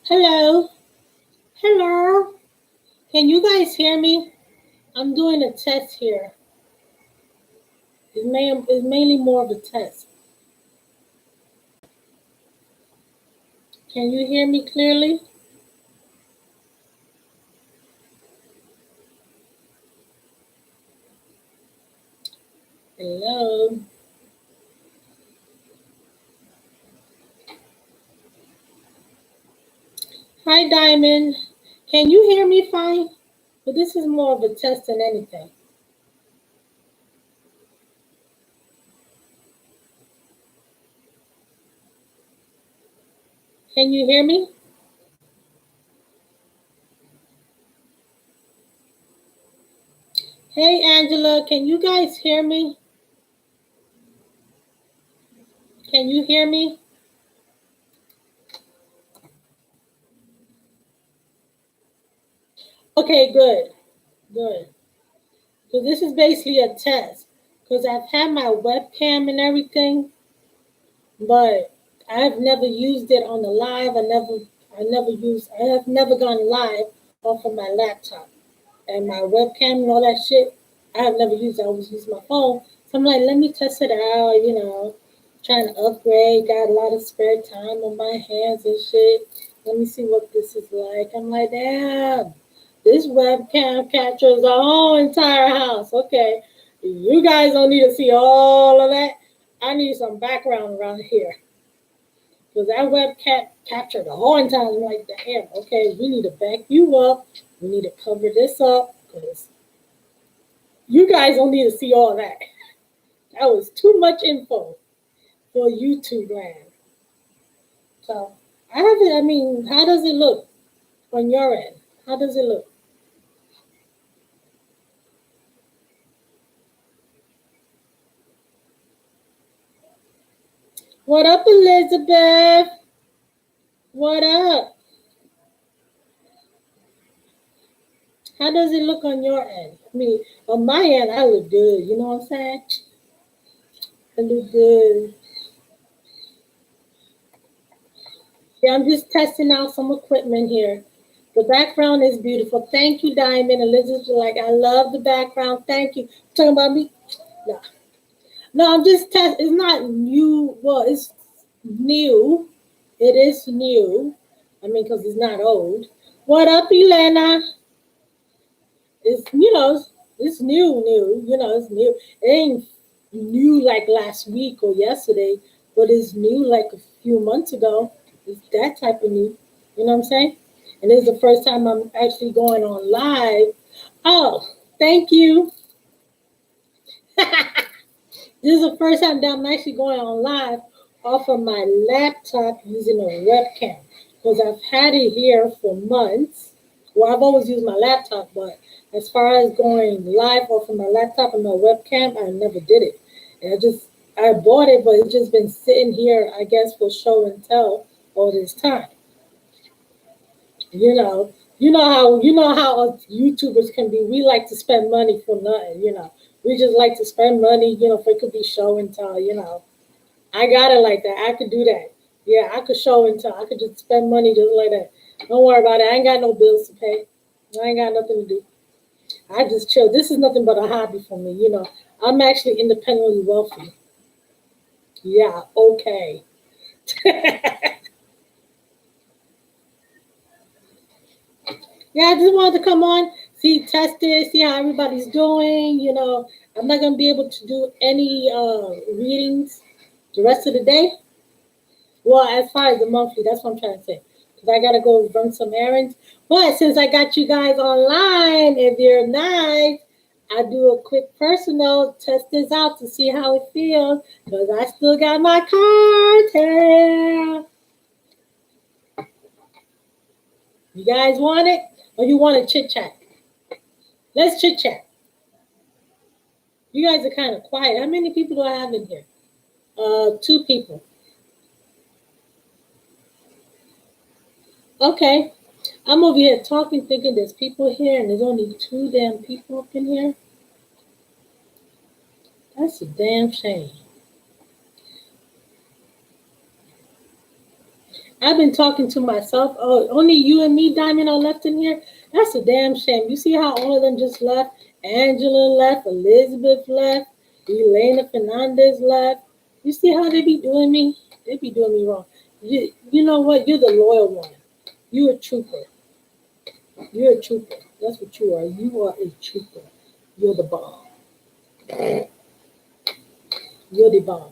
Hello, hello. Can you guys hear me? I'm doing a test here. It's mainly more of a test. Can you hear me clearly? Hello. Hi, Diamond. Can you hear me fine? But this is more of a test than anything. Can you hear me? Hey, Angela. Can you guys hear me? Can you hear me? Okay, good. Good. So this is basically a test because I've had my webcam and everything, but I've never used it on the live. I have never gone live off of my laptop and my webcam and all that shit. I have never used it. I always use my phone. So I'm like, let me test it out, trying to upgrade. Got a lot of spare time on my hands and shit. Let me see what this is like. I'm like, damn, this webcam captures the whole entire house. Okay, you guys don't need to see all of that. I need some background around here. Because that webcam captured the whole entire. I'm like, damn, okay, we need to back you up. We need to cover this up because you guys don't need to see all that. That was too much info for YouTube land. So I haven't. I mean, how does it look on your end? How does it look? What up, Elizabeth? What up? How does it look on your end? I mean, on my end, I look good. You know what I'm saying? I look good. Yeah, I'm just testing out some equipment here. The background is beautiful. Thank you, Diamond. Elizabeth, like, I love the background. Thank you. Talking about me? No. No, I'm just testing. It's not new. Well, it's new. It is new. I mean, because it's not old. What up, Elena? It's, it's new. It's new. It ain't new like last week or yesterday, but it's new like a few months ago. It's that type of new. You know what I'm saying? And this is the first time I'm actually going on live. Oh, thank you. This is the first time that I'm actually going on live off of my laptop using a webcam because I've had it here for months. Well, I've always used my laptop, but as far as going live off of my laptop and my webcam, I never did it. And I bought it, but it's just been sitting here, I guess, for show and tell all this time. You know, you know how us YouTubers can be. We like to spend money for nothing. We just like to spend money, if it could be show and tell. I got it like that. I could do that. Yeah, I could show and tell. I could just spend money just like that. Don't worry about it. I ain't got no bills to pay. I ain't got nothing to do. I just chill. This is nothing but a hobby for me. I'm actually independently wealthy. Yeah, okay. Yeah, I just wanted to come on, test it, see how everybody's doing. I'm not gonna be able to do any readings the rest of the day. Well, as far as the monthly, that's what I'm trying to say. Because I gotta go run some errands. But since I got you guys online, if you're nice, I do a quick personal test this out to see how it feels. Because I still got my cards here. You guys want it? Or you want to chit chat? Let's chit chat. You guys are kind of quiet. How many people do I have in here? Two people. Okay. I'm over here talking, thinking there's people here, and there's only two damn people up in here. That's a damn shame. I've been talking to myself. Oh, only you and me, Diamond, are left in here. That's a damn shame. You see how all of them just left? Angela left, Elizabeth left, Elena Fernandez left. You see how they be doing me? They be doing me wrong. You know what? You're the loyal one. You're a trooper. You're a trooper. That's what you are. You are a trooper. You're the bomb. You're the bomb.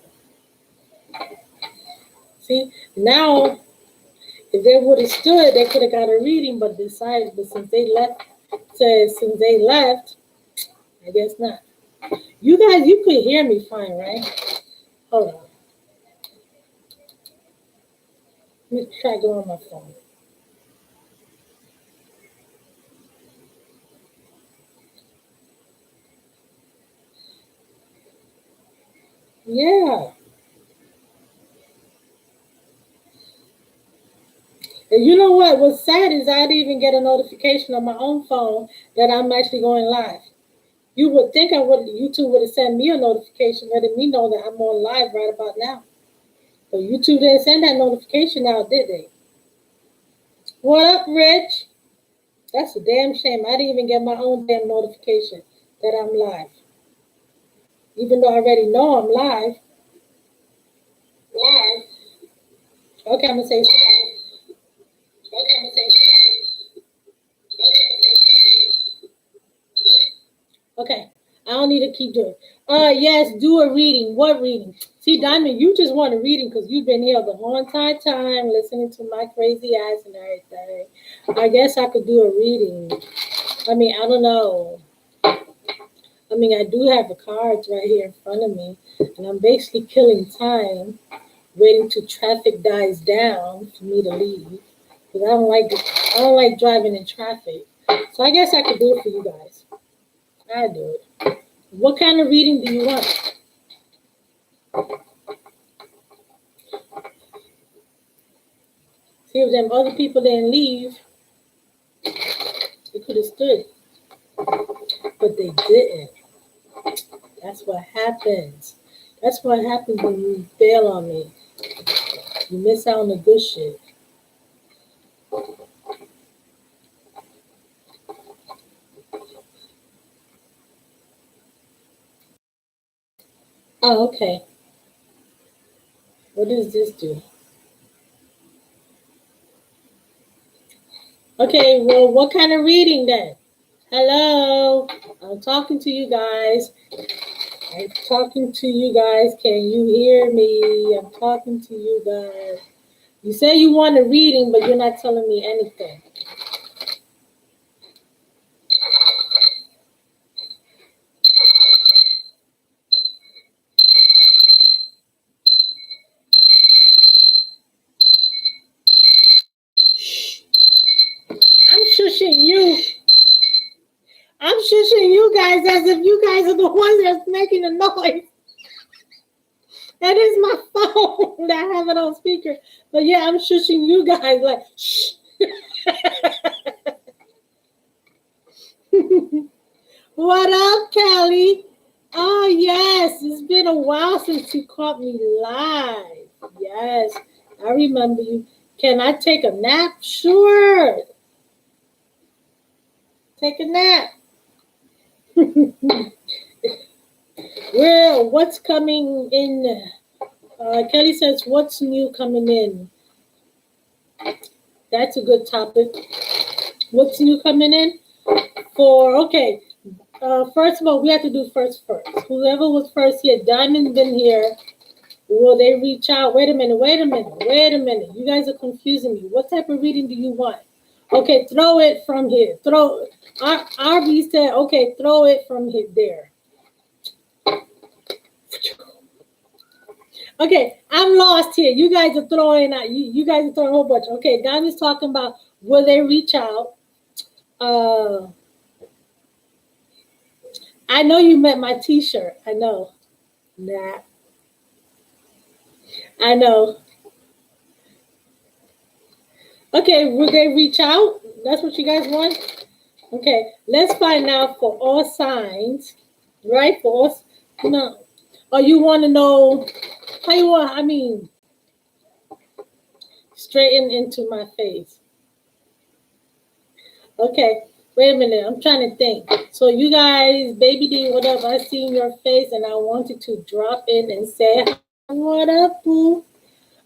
See, now if they would have stood, they could have got a reading, but decided. But since they left, I guess not. You guys, you could hear me fine, right? Hold on. Let me try going on my phone. Yeah. And you know what? What's sad is I didn't even get a notification on my own phone that I'm actually going live. You would think YouTube would have sent me a notification letting me know that I'm on live right about now. But YouTube didn't send that notification out, did they? What up, Rich? That's a damn shame. I didn't even get my own damn notification that I'm live. Even though I already know I'm live. Live. Okay, I'm gonna say something. Okay, I'm gonna say okay. I don't need to keep doing. Yes, do a reading. What reading? See, Diamond, you just want a reading because you've been here the whole entire time listening to my crazy ass and everything. I guess I could do a reading. I mean, I don't know. I mean, I do have the cards right here in front of me, and I'm basically killing time, waiting till traffic dies down for me to leave. Because I don't like driving in traffic. So I guess I could do it for you guys. I do it. What kind of reading do you want? See, if them other people didn't leave, they could have stood, but they didn't. That's what happens. That's what happens when you bail on me. You miss out on the good shit. Oh, okay. What does this do? Okay, well, what kind of reading then? Hello, I'm talking to you guys. I'm talking to you guys. Can you hear me? I'm talking to you guys. You say you want a reading, but you're not telling me anything. I'm shushing you. I'm shushing you guys as if you guys are the ones that's making the noise. That is my phone that I have it on speaker. But yeah, I'm shushing you guys like shh. What up, Kelly? Oh yes, it's been a while since you caught me live. Yes, I remember you. Can I take a nap? Sure. Take a nap. Well, what's coming in? Kelly says, what's new coming in? That's a good topic. What's new coming in? Okay. First of all, we have to do first. Whoever was first here, Diamond's been here. Will they reach out? Wait a minute. You guys are confusing me. What type of reading do you want? Okay, throw it from here. RB said, okay, throw it from here, there. Okay, I'm lost here. You guys are throwing out. You guys are throwing a whole bunch. Okay, Diamond's talking about will they reach out? I know you met my T-shirt. I know. Nah. I know. Okay, will they reach out? That's what you guys want? Okay, let's find out for all signs, right? For us, no. Or you want to know how you want? I mean, straighten into my face. Okay, wait a minute. I'm trying to think. So you guys, Baby D, what up? I seen your face and I wanted to drop in and say, what up, boo?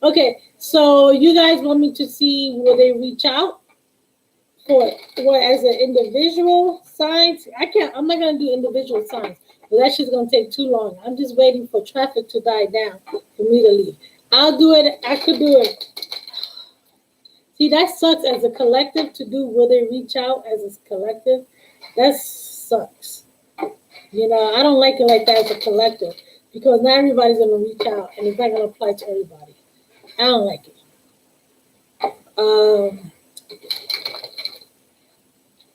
Okay, so you guys want me to see will they reach out for what as an individual signs? I'm not gonna do individual signs. But that's just gonna take too long. I'm just waiting for traffic to die down for me to leave. I'll do it. I could do it. See, that sucks as a collective to do. Will they reach out as a collective? That sucks. I don't like it like that as a collective because not everybody's gonna reach out, and it's not gonna apply to everybody. I don't like it.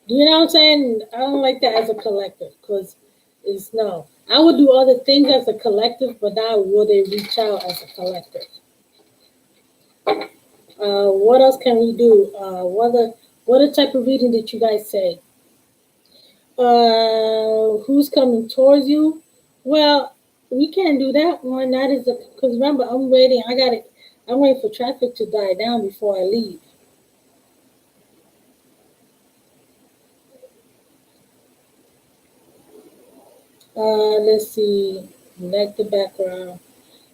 You know what I'm saying? I don't like that as a collective because it's no. I would do other things as a collective, but not will they reach out as a collective. What else can we do? What type of reading did you guys say? Who's coming towards you? Well, we can't do that one. That is because remember, I'm waiting. I'm waiting for traffic to die down before I leave. Let's see. Like the background.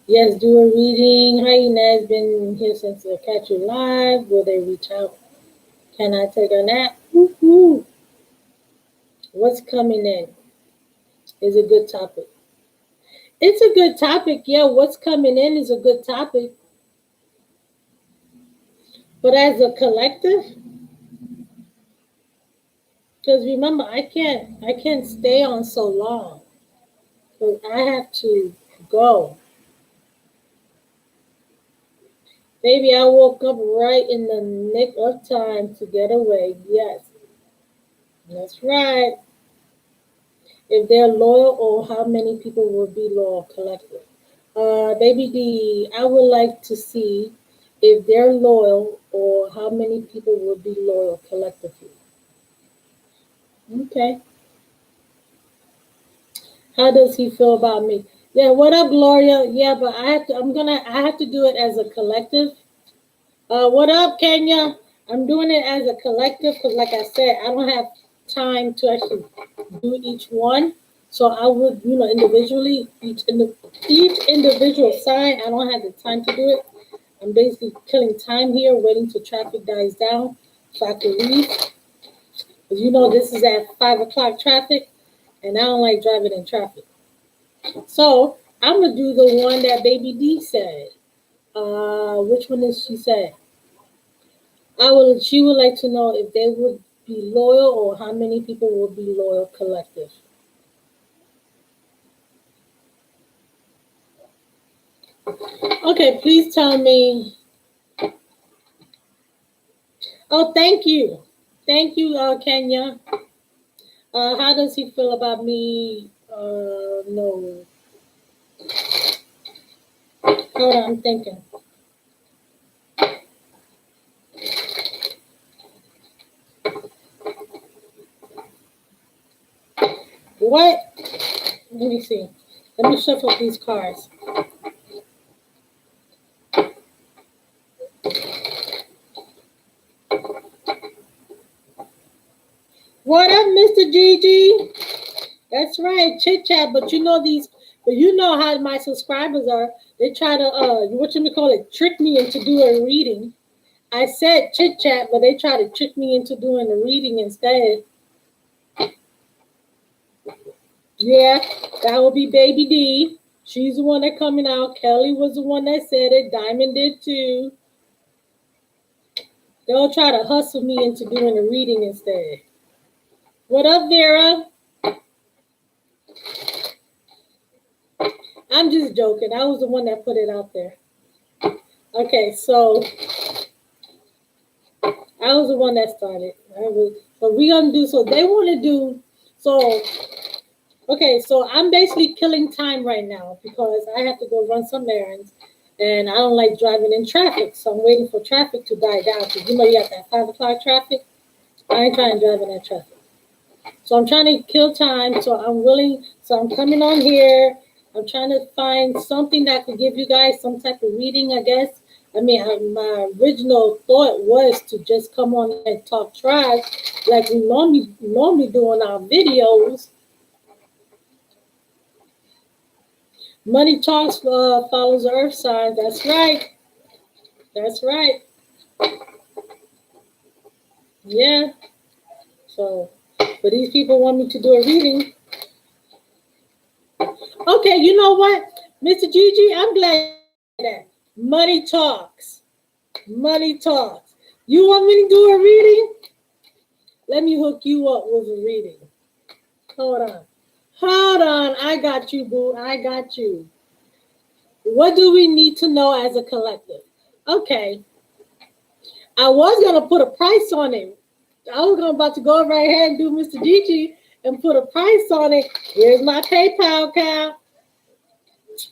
Yes, do a reading. Hyena has been here since the Catch You Live. Will they reach out? Can I take a nap? Woo-hoo. What's coming in is a good topic. It's a good topic. Yeah, what's coming in is a good topic. But as a collective, because remember, I can't stay on so long. Because I have to go. Maybe I woke up right in the nick of time to get away. Yes, that's right. If they're loyal or how many people will be loyal collective. Baby D, I would like to see if they're loyal or how many people will be loyal collectively. Okay. How does he feel about me? Yeah, what up, Gloria? Yeah, but I have to do it as a collective. What up, Kenya? I'm doing it as a collective because, like I said, I don't have time to actually do each one. So I would, individually, each individual sign, I don't have the time to do it. I'm basically killing time here, waiting till traffic dies down so I can leave. Because this is at 5 o'clock traffic, and I don't like driving in traffic. So I'm gonna do the one that Baby D said. Which one did she say? She would like to know if they would be loyal or how many people would be loyal collective. Okay, please tell me. Oh, thank you. Thank you, Kenya. How does he feel about me? No. Hold on, I'm thinking. What? Let me see. Let me shuffle these cards. What up, Mr. Gigi? That's right, chit chat. But you know how my subscribers are. They try to trick me into doing a reading. I said chit chat, but they try to trick me into doing the reading instead. Yeah, that will be Baby D. She's the one that coming out. Kelly was the one that said it. Diamond did too. They'll try to hustle me into doing the reading instead. What up, Vera? I'm just joking. I was the one that put it out there. Okay, so I was the one that started. But we gonna do so. They want to do so. Okay, so I'm basically killing time right now because I have to go run some errands, and I don't like driving in traffic. So I'm waiting for traffic to die down because you have that 5 o'clock traffic. I ain't trying to drive in that traffic. So I'm trying to kill time. So I'm coming on here. I'm trying to find something that could give you guys some type of reading, I guess. I mean, my original thought was to just come on and talk trash like we normally do on our videos. Money talks follows the earth sign. That's right. That's right. Yeah. So, but these people want me to do a reading. Okay, you know what, Mr. Gigi, I'm glad you said that. Money talks. Money talks. You want me to do a reading? Let me hook you up with a reading. Hold on. Hold on. I got you, boo. I got you. What do we need to know as a collective? Okay. I was gonna put a price on it. I was about to go right ahead and do Mr. Gigi and put a price on it. Here's my PayPal account.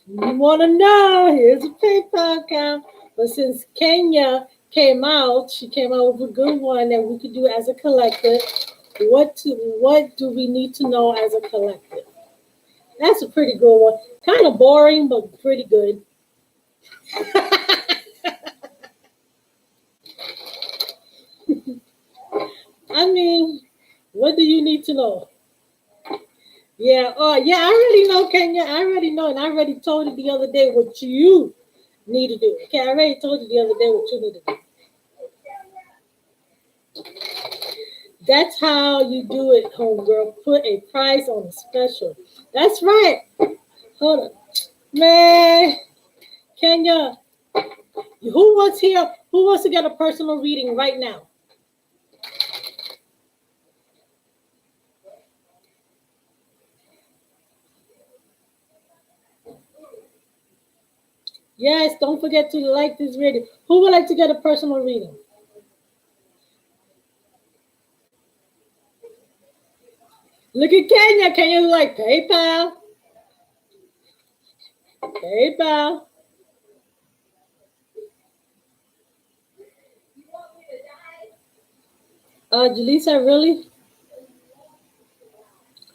You want to know? Here's a PayPal account. But since Kenya came out, she came out with a good one that we could do as a collective. What do we need to know as a collective? That's a pretty good one. Kind of boring, but pretty good. I mean, what do you need to know? Yeah, oh yeah, I already know, Kenya. I already know, and I already told you the other day what you need to do. Okay, I already told you the other day what you need to do. That's how you do it, homegirl. Put a price on a special. That's right. Hold on. Man, Kenya, who wants here? Who wants to get a personal reading right now? Yes, don't forget to like this video. Who would like to get a personal reading? Look at Kenya. Kenya like PayPal. PayPal. Jaleesa, really?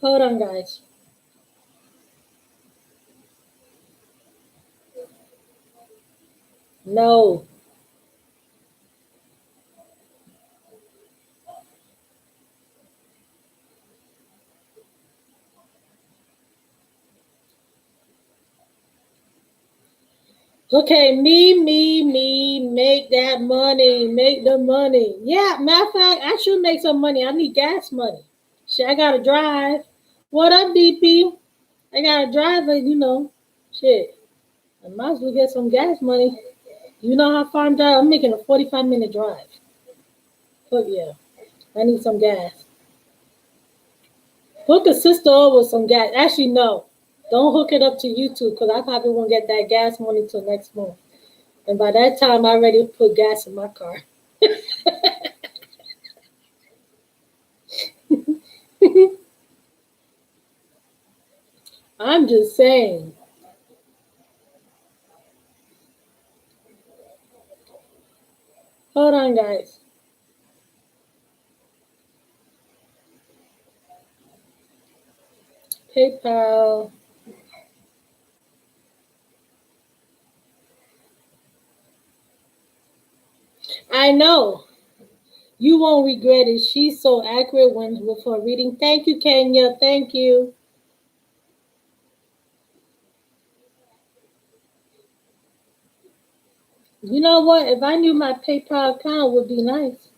Hold on, guys. No. Okay, me, make that money, make the money. Yeah, matter of fact, I should make some money. I need gas money. Shit, I gotta drive. What up, DP? I gotta drive, but shit, I might as well get some gas money. You know how far I'm driving? I'm making a 45-minute drive. But yeah, I need some gas. Hook a sister up with some gas. Actually, no. Don't hook it up to YouTube because I probably won't get that gas money till next month. And by that time, I already put gas in my car. I'm just saying. Hold on, guys. PayPal. I know. You won't regret it. She's so accurate when with her reading. Thank you, Kenya. Thank you. You know what? If I knew my PayPal account would be nice.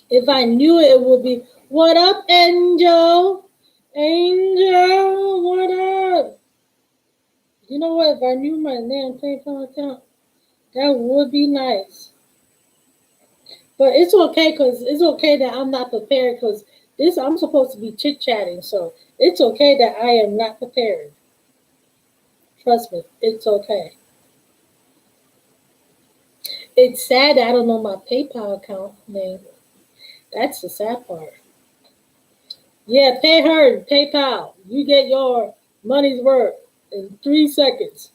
If I knew it would be. What up, Angel? Angel, what up? You know what? If I knew my damn PayPal account, that would be nice. But it's okay because it's okay that I'm not prepared because this I'm supposed to be chit chatting. So it's okay that I am not prepared. Trust me, it's okay. It's sad that I don't know my PayPal account name. That's the sad part. Yeah, pay her PayPal. You get your money's worth in 3 seconds.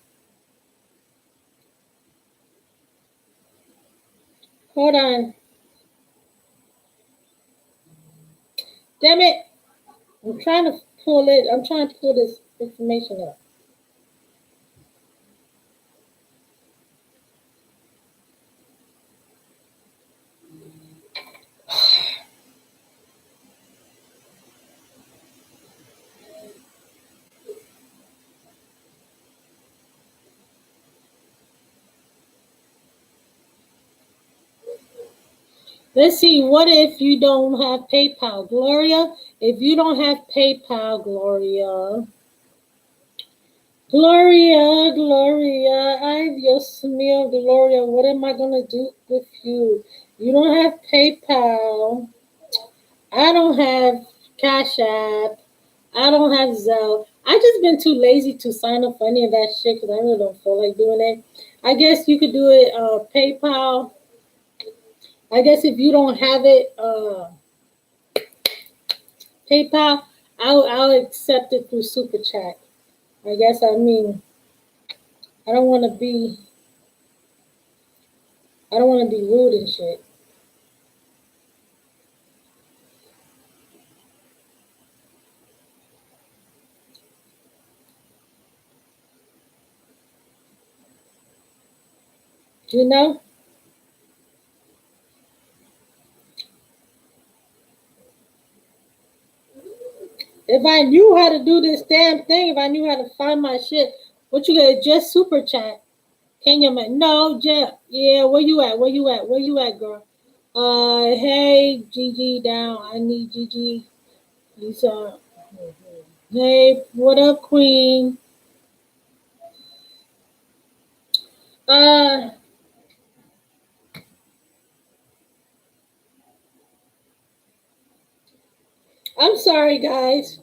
Hold on. Damn it. I'm trying to pull it. I'm trying to pull this information up. Let's see. What if you don't have PayPal, Gloria? If you don't have PayPal, Gloria, Gloria, I just meal, Gloria. What am I gonna do with you? You don't have PayPal. I don't have Cash App. I don't have Zelle. I just been too lazy to sign up for any of that shit because I really don't feel like doing it. I guess you could do it PayPal. I guess if you don't have it PayPal, I'll accept it through Super Chat. I guess I don't want to be I don't want to be rude and shit. You know? If I knew how to do this damn thing, if I knew how to find my shit, what you gonna just Super Chat? Can you man? No, Jeff. Yeah, where you at? Where you at? Where you at, girl? Hey, Gigi down. I need Gigi. Lisa. Hey, what up, Queen? Uh, I'm sorry, guys.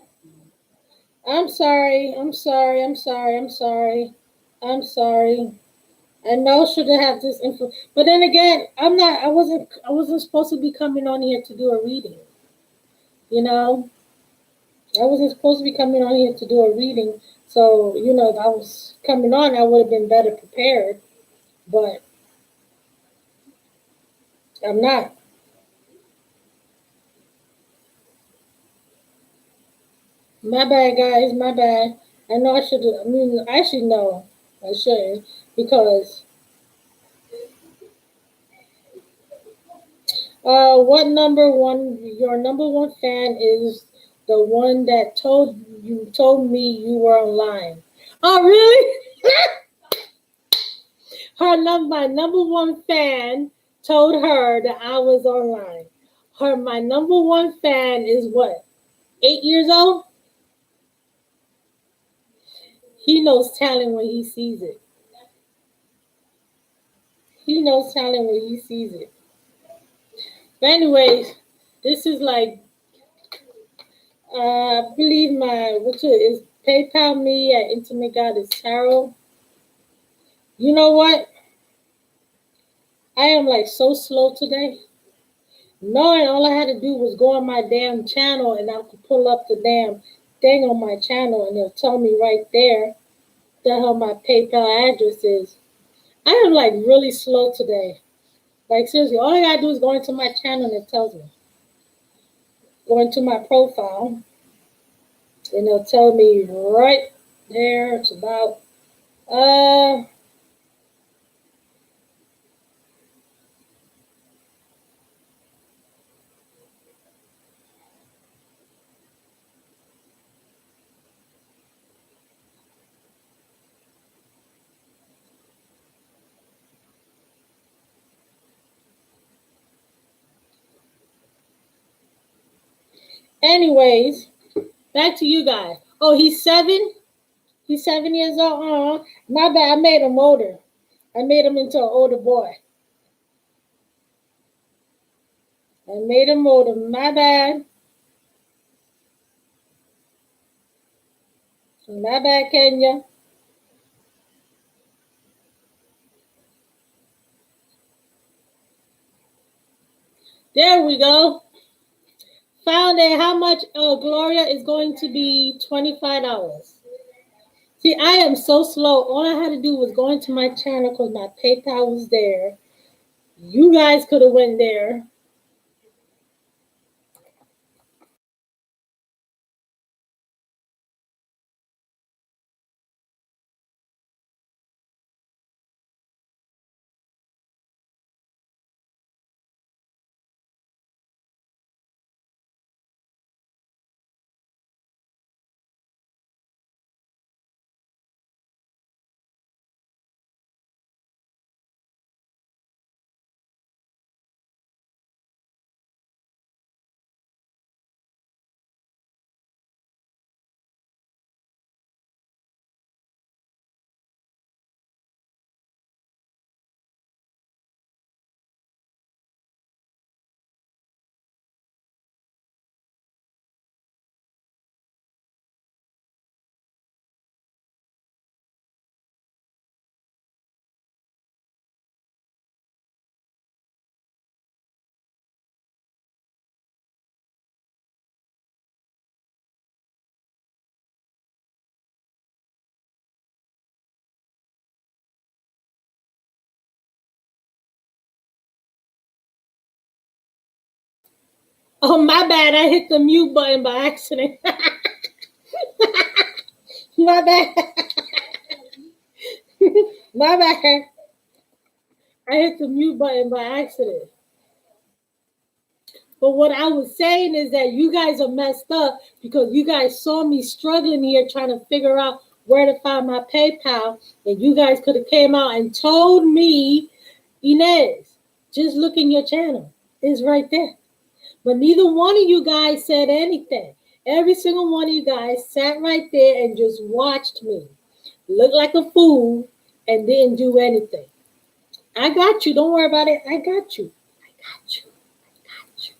I'm sorry. I'm sorry. I'm sorry. I'm sorry. I'm sorry. I know should have this info, but then again, I'm not. I wasn't. I wasn't supposed to be coming on here to do a reading. You know, I wasn't supposed to be coming on here to do a reading. So if I was coming on, I would have been better prepared. But I'm not. My bad, guys. My bad. I know I should. I mean, I should know. I shouldn't because what number one? Your number one fan is the one that told me you were online. Oh, really? My number one fan told her that I was online. My number one fan is what? 8 years old. He knows talent when he sees it. He knows talent when he sees it. But anyways, this is like I believe my which is PayPal me at Intimate Goddess Tarot. You know what? I am like so slow today. Knowing all I had to do was go on my damn channel and I could pull up the damn thing on my channel and it'll tell me right there the hell my PayPal address is. I am like really slow today. Like seriously, all I gotta do is go into my channel and it tells me. Go into my profile and it'll tell me right there. It's about uh anyways, back to you guys. Oh, he's 7? He's 7 years old. Oh, my bad. I made him older. I made him into an older boy. I made him older. My bad. My bad, Kenya. There we go. Found out how much Gloria is going to be $25. See, I am so slow. All I had to do was go into my channel because my PayPal was there. You guys could have went there. Oh, my bad. I hit the mute button by accident. My bad. My bad. I hit the mute button by accident. But what I was saying is that you guys are messed up because you guys saw me struggling here trying to figure out where to find my PayPal, and you guys could have came out and told me, Inez, just look in your channel. It's right there. But neither one of you guys said anything. Every single one of you guys sat right there and just watched me look like a fool and didn't do anything. I got you. Don't worry about it. I got you. I got you. I got you.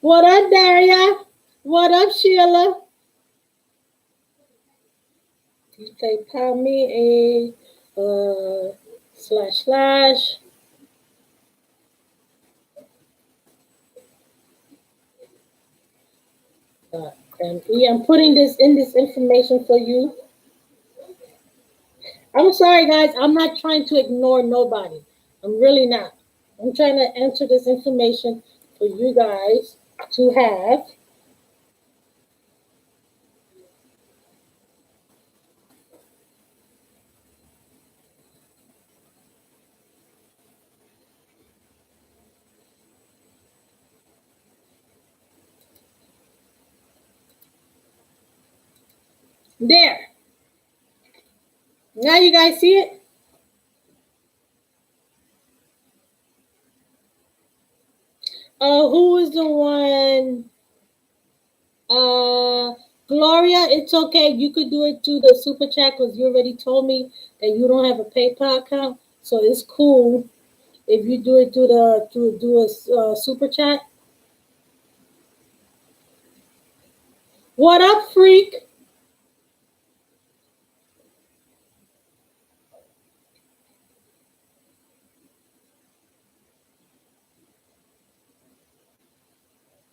What up, Daria? What up, Sheila? You PayPal me a // and yeah, I'm putting this information for you. I'm sorry, guys. I'm not trying to ignore nobody. I'm really not. I'm trying to enter this information for you guys to have. There. Now you guys see it? Who is the one? Gloria, it's okay. You could do it through the super chat because you already told me that you don't have a PayPal account. So it's cool if you do it through a super chat. What up, freak?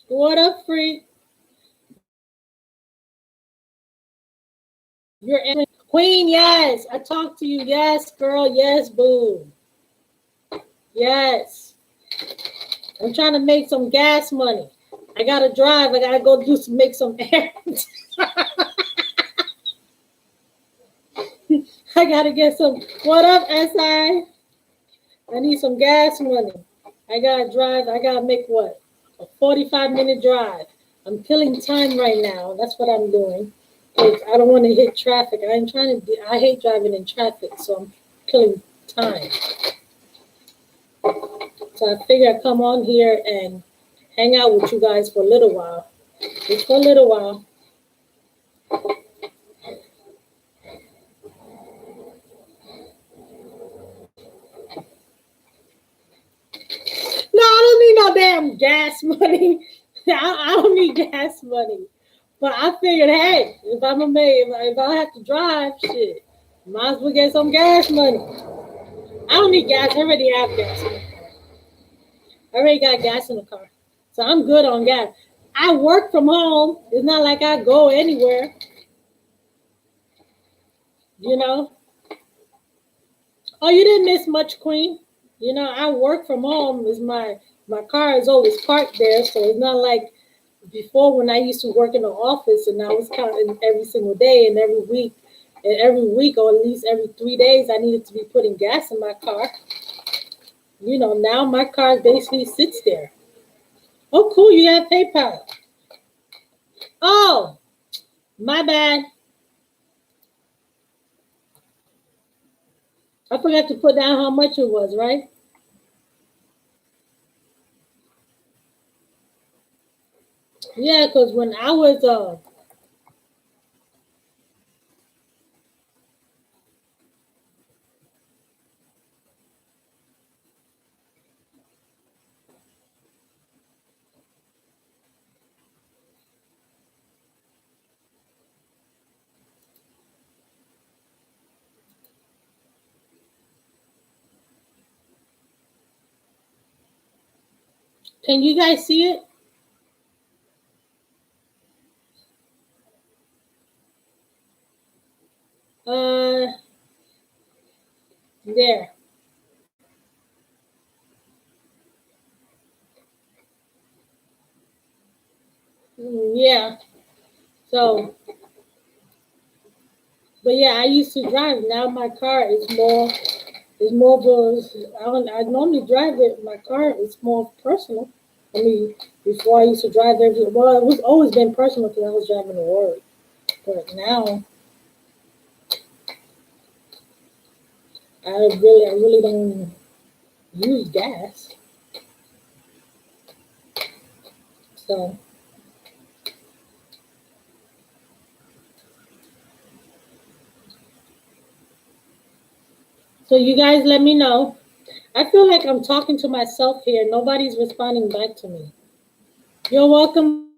What up, freak? You're Queen, yes. I talked to you. Yes, girl. Yes, boo. Yes. I'm trying to make some gas money. I gotta drive. I gotta go make some errands. I gotta get some. What up, SI? I need some gas money. I gotta drive. I gotta make what? A 45-minute drive. I'm killing time right now. That's what I'm doing. I don't want to hit traffic. I hate driving in traffic, so I'm killing time. So I figure I come on here and hang out with you guys for a little while. Just for a little while. No, I don't need no damn gas money. I don't need gas money. But I figured, hey, if I have to drive, shit, might as well get some gas money. I don't need gas. I already have gas in the car. I already got gas in the car. So I'm good on gas. I work from home. It's not like I go anywhere, you know. Oh, you didn't miss much, Queen. You know, I work from home. Is my car is always parked there, so it's not like before when I used to work in the office and I was counting every single day and every week or at least every 3 days I needed to be putting gas in my car. You know, now my car basically sits there. Oh, cool, you have PayPal. Oh, my bad. I forgot to put down how much it was, right? Yeah, because when I was can you guys see it? Uh there. Yeah. So, but yeah, I used to drive. Now my car is more. It's more of I normally drive it. My car is more personal. I mean, before I used to drive every. Well, it was always been personal because I was driving to work. But now, I really don't use gas. So, so you guys let me know. I feel like I'm talking to myself here. Nobody's responding back to me. You're welcome.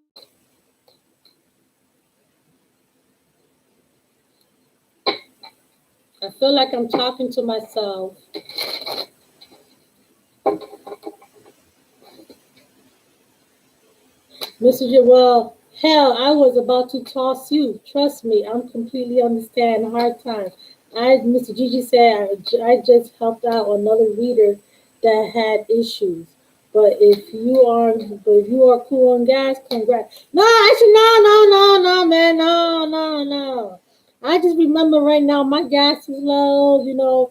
I feel like I'm talking to myself. Mr. Well, hell, I was about to toss you. Trust me, I'm completely understand. Hard time. Mr. Gigi said, I just helped out another reader that had issues. But if you are cool on gas, congrats. No, actually, no, man, no. I just remember right now my gas is low.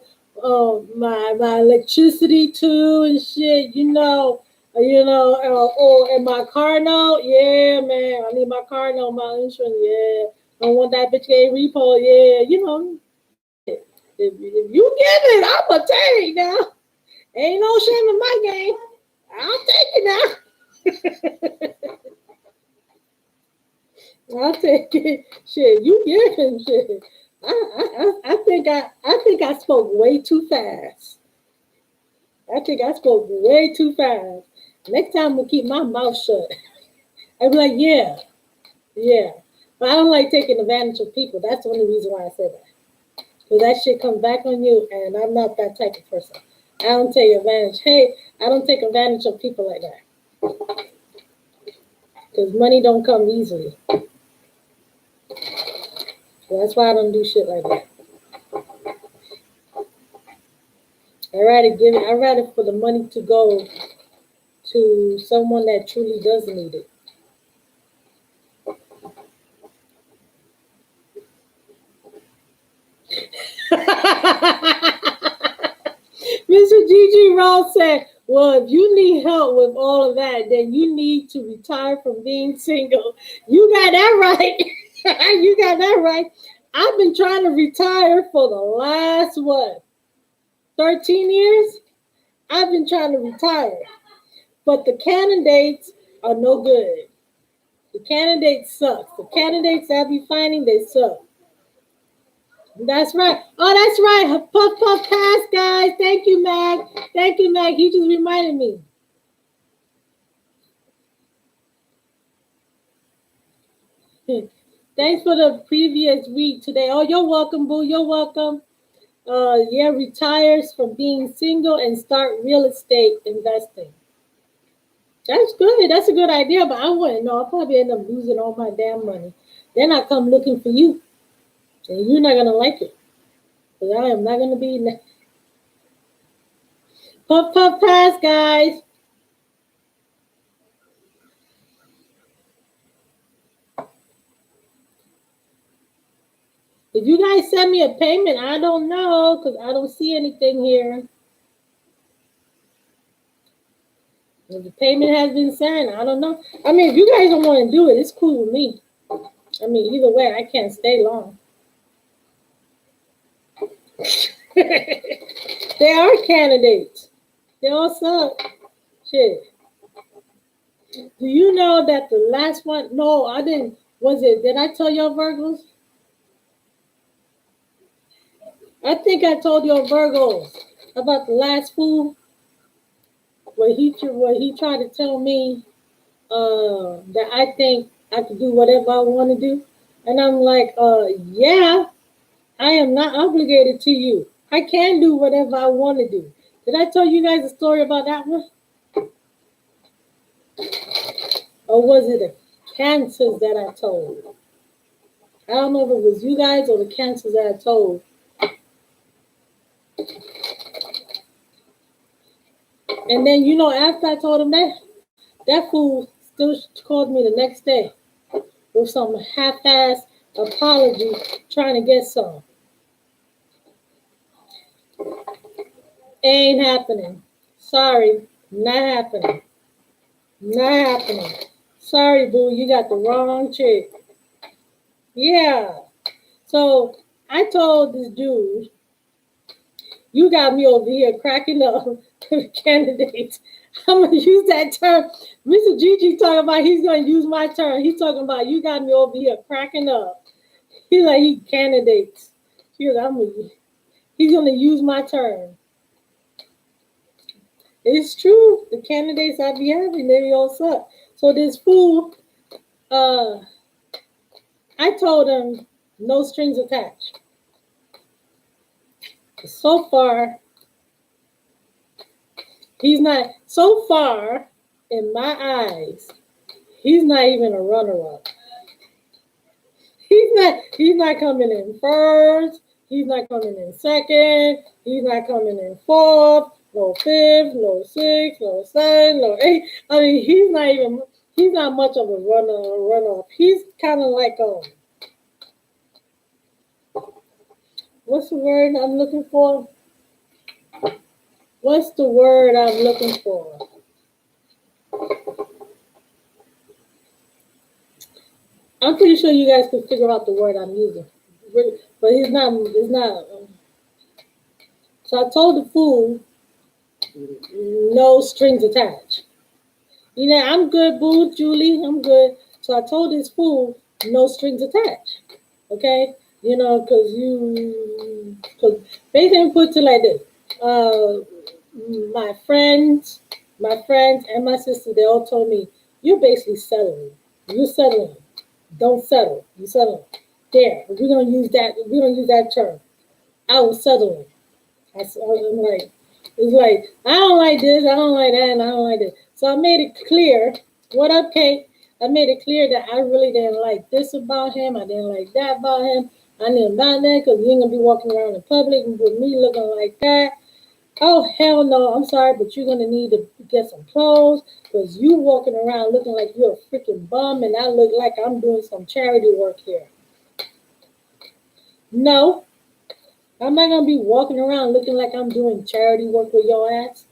My electricity too and shit. And my car note, yeah, man. I need my car note, my insurance, yeah. I want that bitch get repo, yeah. If you get it, I'ma take now. Ain't no shame in my game. I'll take it now. I'll take it. Shit, you giving shit. I think I spoke way too fast. I think I spoke way too fast. Next time I'm gonna keep my mouth shut. I'd be like, yeah, yeah. But I don't like taking advantage of people. That's the only reason why I say that. Because that shit comes back on you, and I'm not that type of person. I don't take advantage. Hey, I don't take advantage of people like that. Because money don't come easily. So that's why I don't do shit like that. I'd rather for the money to go to someone that truly does need it. Mr. Gigi Ross said, well, if you need help with all of that, then you need to retire from being single. You got that right. You got that right. I've been trying to retire for the last, 13 years? I've been trying to retire. But the candidates are no good. The candidates suck. The candidates I be finding, they suck. That's right. Oh, that's right. Puff puff pass, guys. Thank you, Mag. Thank you, Mag. You just reminded me. Thanks for the previous week today. Oh, you're welcome, boo. You're welcome. Yeah, retires from being single and start real estate investing. That's good. That's a good idea, but I wouldn't know. I'll probably end up losing all my damn money. Then I come looking for you, and you're not gonna like it. Because I am not gonna be puff puff pass, guys. Did you guys send me a payment? I don't know because I don't see anything here. If the payment has been sent, I don't know. I mean, if you guys don't want to do it, it's cool with me. I mean, either way, I can't stay long. They are candidates. They all suck. Shit. Do you know that the last one? No, I didn't. Was it? Did I tell y'all Virgos? I think I told y'all Virgos about the last fool where he tried to tell me that I think I could do whatever I want to do, and I'm like, yeah, I am not obligated to you. I can do whatever I want to do. Did I tell you guys a story about that one? Or was it the cancers that I told? I don't know if it was you guys or the cancers that I told. And then, after I told him that fool still called me the next day. with some half-ass apology trying to get some. Ain't happening. Sorry, not happening. Not happening. Sorry, boo, you got the wrong chick. Yeah. So I told this dude, you got me over here cracking up to candidates. I'm gonna use that term. Mr. Gigi talking about he's gonna use my term. He's talking about you got me over here cracking up. He's like he candidates. He's gonna use my term. It's true. The candidates I be having, they all suck. So this fool, I told him no strings attached. So far, he's not. So far, in my eyes, he's not even a runner-up. He's not coming in first. He's not coming in second. He's not coming in fourth. No fifth. No sixth. No seventh. No eighth. I mean, he's not much of a runner-up. He's kind of like what's the word I'm looking for? What's the word I'm looking for? I'm pretty sure you guys can figure out the word I'm using. But it's not. So I told the fool, no strings attached. You know, I'm good, boo, Julie, I'm good. So I told this fool, no strings attached. Okay? You know, because basically put it like this. My friends and my sister, they all told me, you're basically settling. You're settling. Don't settle. You settle. There. We're gonna use that term. I was settling. I'm like, it's like, I don't like this, I don't like that, and I don't like this. So I made it clear. What up, Kate? I made it clear that I really didn't like this about him. I didn't like that about him. I didn't like that because you ain't gonna be walking around in public with me looking like that. Oh, hell no, I'm sorry, but you're going to need to get some clothes because you walking around looking like you're a freaking bum and I look like I'm doing some charity work here. No, I'm not going to be walking around looking like I'm doing charity work with your ass.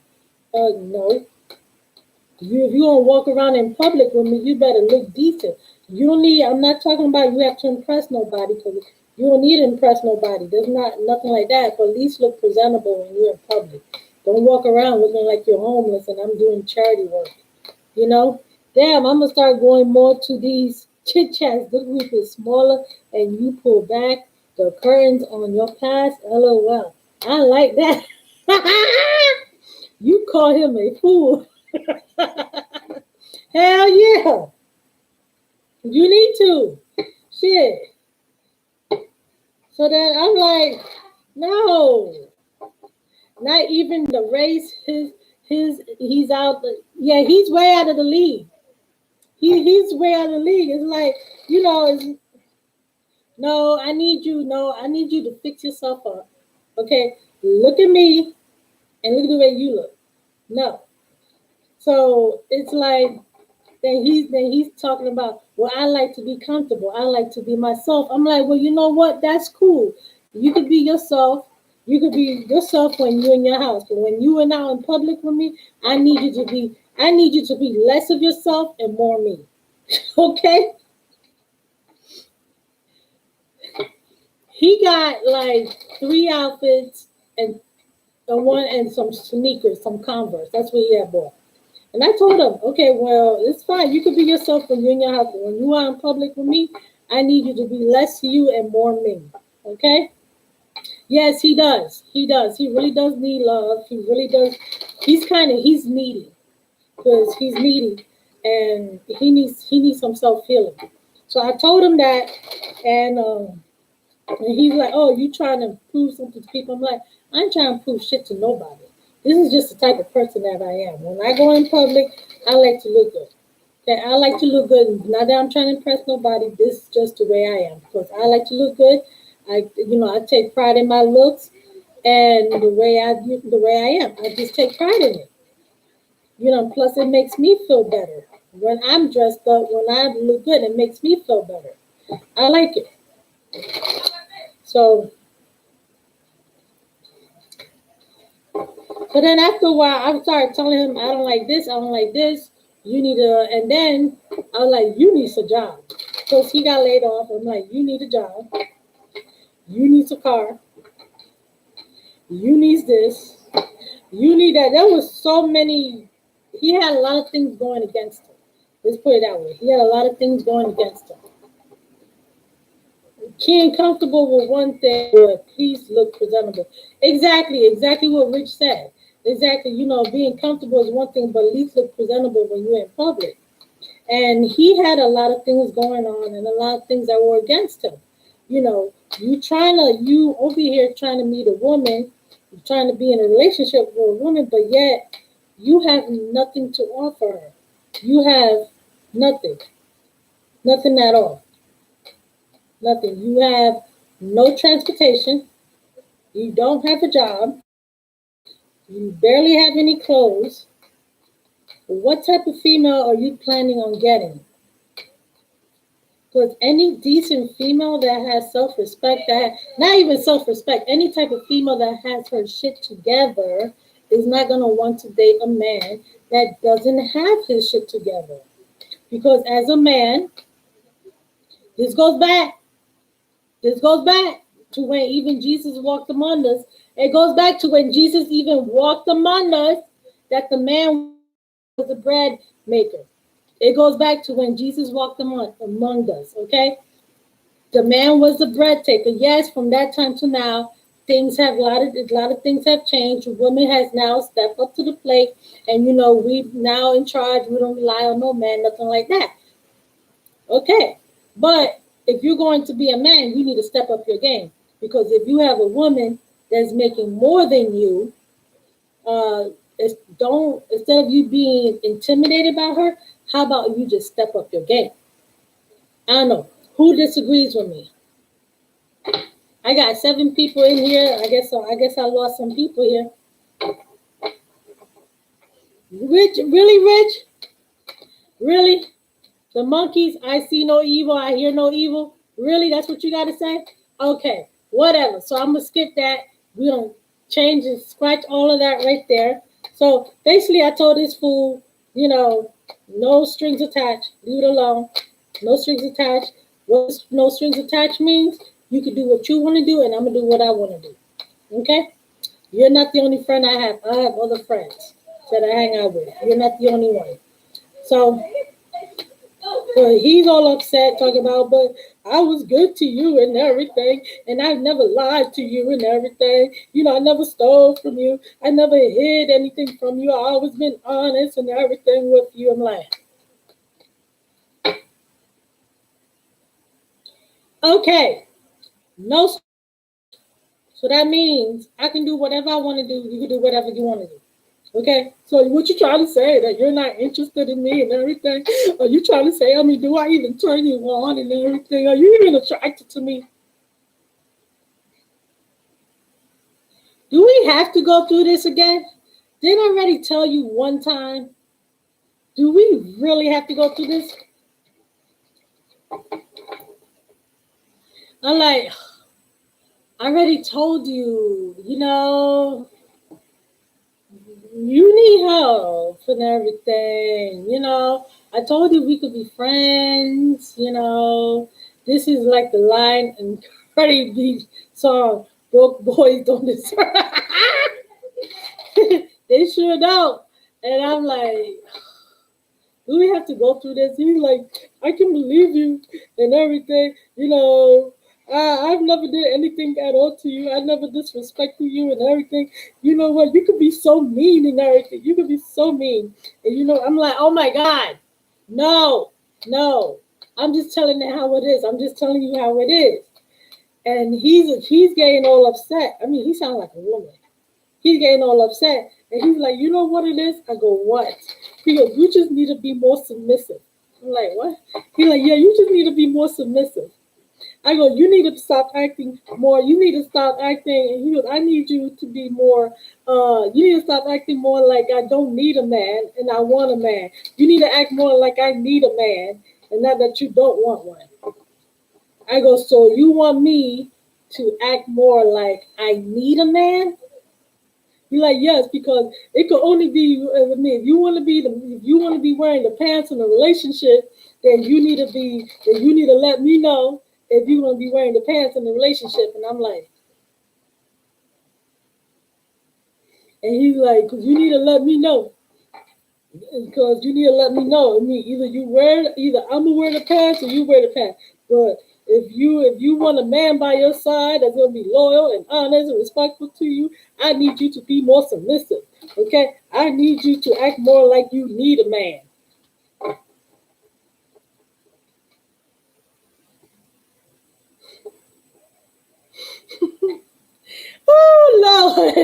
No. If you're going to walk around in public with me, you better look decent. I'm not talking about you have to impress nobody because you don't need to impress nobody. There's nothing like that. But at least look presentable when you're in public. Don't walk around looking like you're homeless and I'm doing charity work. You know? Damn, I'm going to start going more to these chit-chats. The group is smaller and you pull back the curtains on your past. LOL. I like that. You call him a fool. Hell yeah. You need to. Shit. So then I'm like, no. Not even the race, he's out. He's way out of the league. He's way out of the league. It's like, no, I need you to fix yourself up. Okay? Look at me and look at the way you look. No. So it's like then he's talking about, well, I like to be comfortable. I like to be myself. I'm like, well, you know what? That's cool. You could be yourself. You could be yourself when you're in your house. But when you are out in public with me, I need you to be less of yourself and more me. Okay? He got like 3 outfits and one and some sneakers, some Converse. That's what he had bought. And I told him, okay, well, it's fine. You can be yourself when you're in your house. But when you are in public with me, I need you to be less you and more me. Okay? Yes, he does. He does. He really does need love. He really does. He's needy. Because he's needy. And he needs some self-healing. So I told him that. And he's like, oh, you trying to prove something to people? I'm like, I ain't trying to prove shit to nobody. This is just the type of person that I am. When I go in public, I like to look good. Okay, I like to look good. Not that I'm trying to impress nobody. This is just the way I am. Because I like to look good. I take pride in my looks and the way I am. I just take pride in it. Plus it makes me feel better. when I'm dressed up, when I look good, it makes me feel better. I like it. So, but then after a while, I started telling him, I don't like this, I don't like this. You need a, and then I was like, you need a job. Because he got laid off. I'm like, you need a job. You need a car. You need this. You need that. There was so many. He had a lot of things going against him. Let's put it that way. He had a lot of things going against him. Being comfortable with one thing, but please look presentable. Exactly what Rich said. Exactly, being comfortable is one thing, but at least look presentable when you're in public. And he had a lot of things going on and a lot of things that were against him. You over here trying to meet a woman, trying to be in a relationship with a woman, but yet you have nothing to offer her. You have nothing, nothing at all. Nothing. You have no transportation. You don't have a job. You barely have any clothes. What type of female are you planning on getting? Because any decent female that has self-respect, not even self-respect, any type of female that has her shit together is not going to want to date a man that doesn't have his shit together. Because as a man, this goes back. This goes back to when even Jesus walked among us. It goes back to when Jesus even walked among us, that the man was a bread maker. It goes back to when Jesus walked among us, okay? The man was the bread taker. Yes, from that time to now, things have a lot of things have changed. Women has now stepped up to the plate, and we now in charge. We don't rely on no man, nothing like that. Okay, but if you're going to be a man, you need to step up your game, because if you have a woman that's making more than you, uh, don't instead of you being intimidated by her, how about you just step up your game? I don't know who disagrees with me. I got 7 people in here. I guess so. I guess I lost some people here. Rich, really, Rich, really. The monkeys, I see no evil, I hear no evil. Really? That's what you got to say? Okay, whatever. So I'm going to skip that. We don't change and scratch all of that right there. So basically, I told this fool, no strings attached. Leave it alone. No strings attached. What no strings attached means? You can do what you want to do, and I'm going to do what I want to do. Okay? You're not the only friend I have. I have other friends that I hang out with. You're not the only one. So but he's all upset, talking about, but I was good to you and everything, and I never lied to you and everything. I never stole from you. I never hid anything from you. I always been honest and everything with you. I'm like, okay, no. So that means I can do whatever I want to do. You can do whatever you want to do. Okay, so what you trying to say, that you're not interested in me and everything? Are you trying to say, do I even turn you on and everything? Are you even attracted to me? Do we have to go through this again? Didn't I already tell you one time? Do we really have to go through this? I'm like, I already told you, you need help and everything. I told you we could be friends. This is like the line in Cardi B song, "Broke boys don't deserve." They sure don't. And I'm like, do we have to go through this? He's like, I can believe you and everything. I've never did anything at all to you. I never disrespected you and everything. You know what? You could be so mean and everything. You could be so mean. And I'm like, oh my God. No, no. I'm just telling you how it is. I'm just telling you how it is. And he's getting all upset. I mean, he sounds like a woman. He's getting all upset. And he's like, you know what it is? I go, what? He goes, you just need to be more submissive. I'm like, what? He's like, yeah, you just need to be more submissive. I go, you need to stop acting more. You need to stop acting. And he goes, I need you to be more. You need to stop acting more like I don't need a man and I want a man. You need to act more like I need a man and not that you don't want one. I go, so you want me to act more like I need a man? He's like, yes, because it could only be with me. If you want to be wearing the pants in a relationship, then you need to let me know if you want to be wearing the pants in the relationship. And I'm like, and he's like, because you need to let me know. Because you need to let me know. I mean, either I'm gonna wear the pants or you wear the pants. But if you want a man by your side that's gonna be loyal and honest and respectful to you, I need you to be more submissive. Okay, I need you to act more like you need a man. Oh Lord.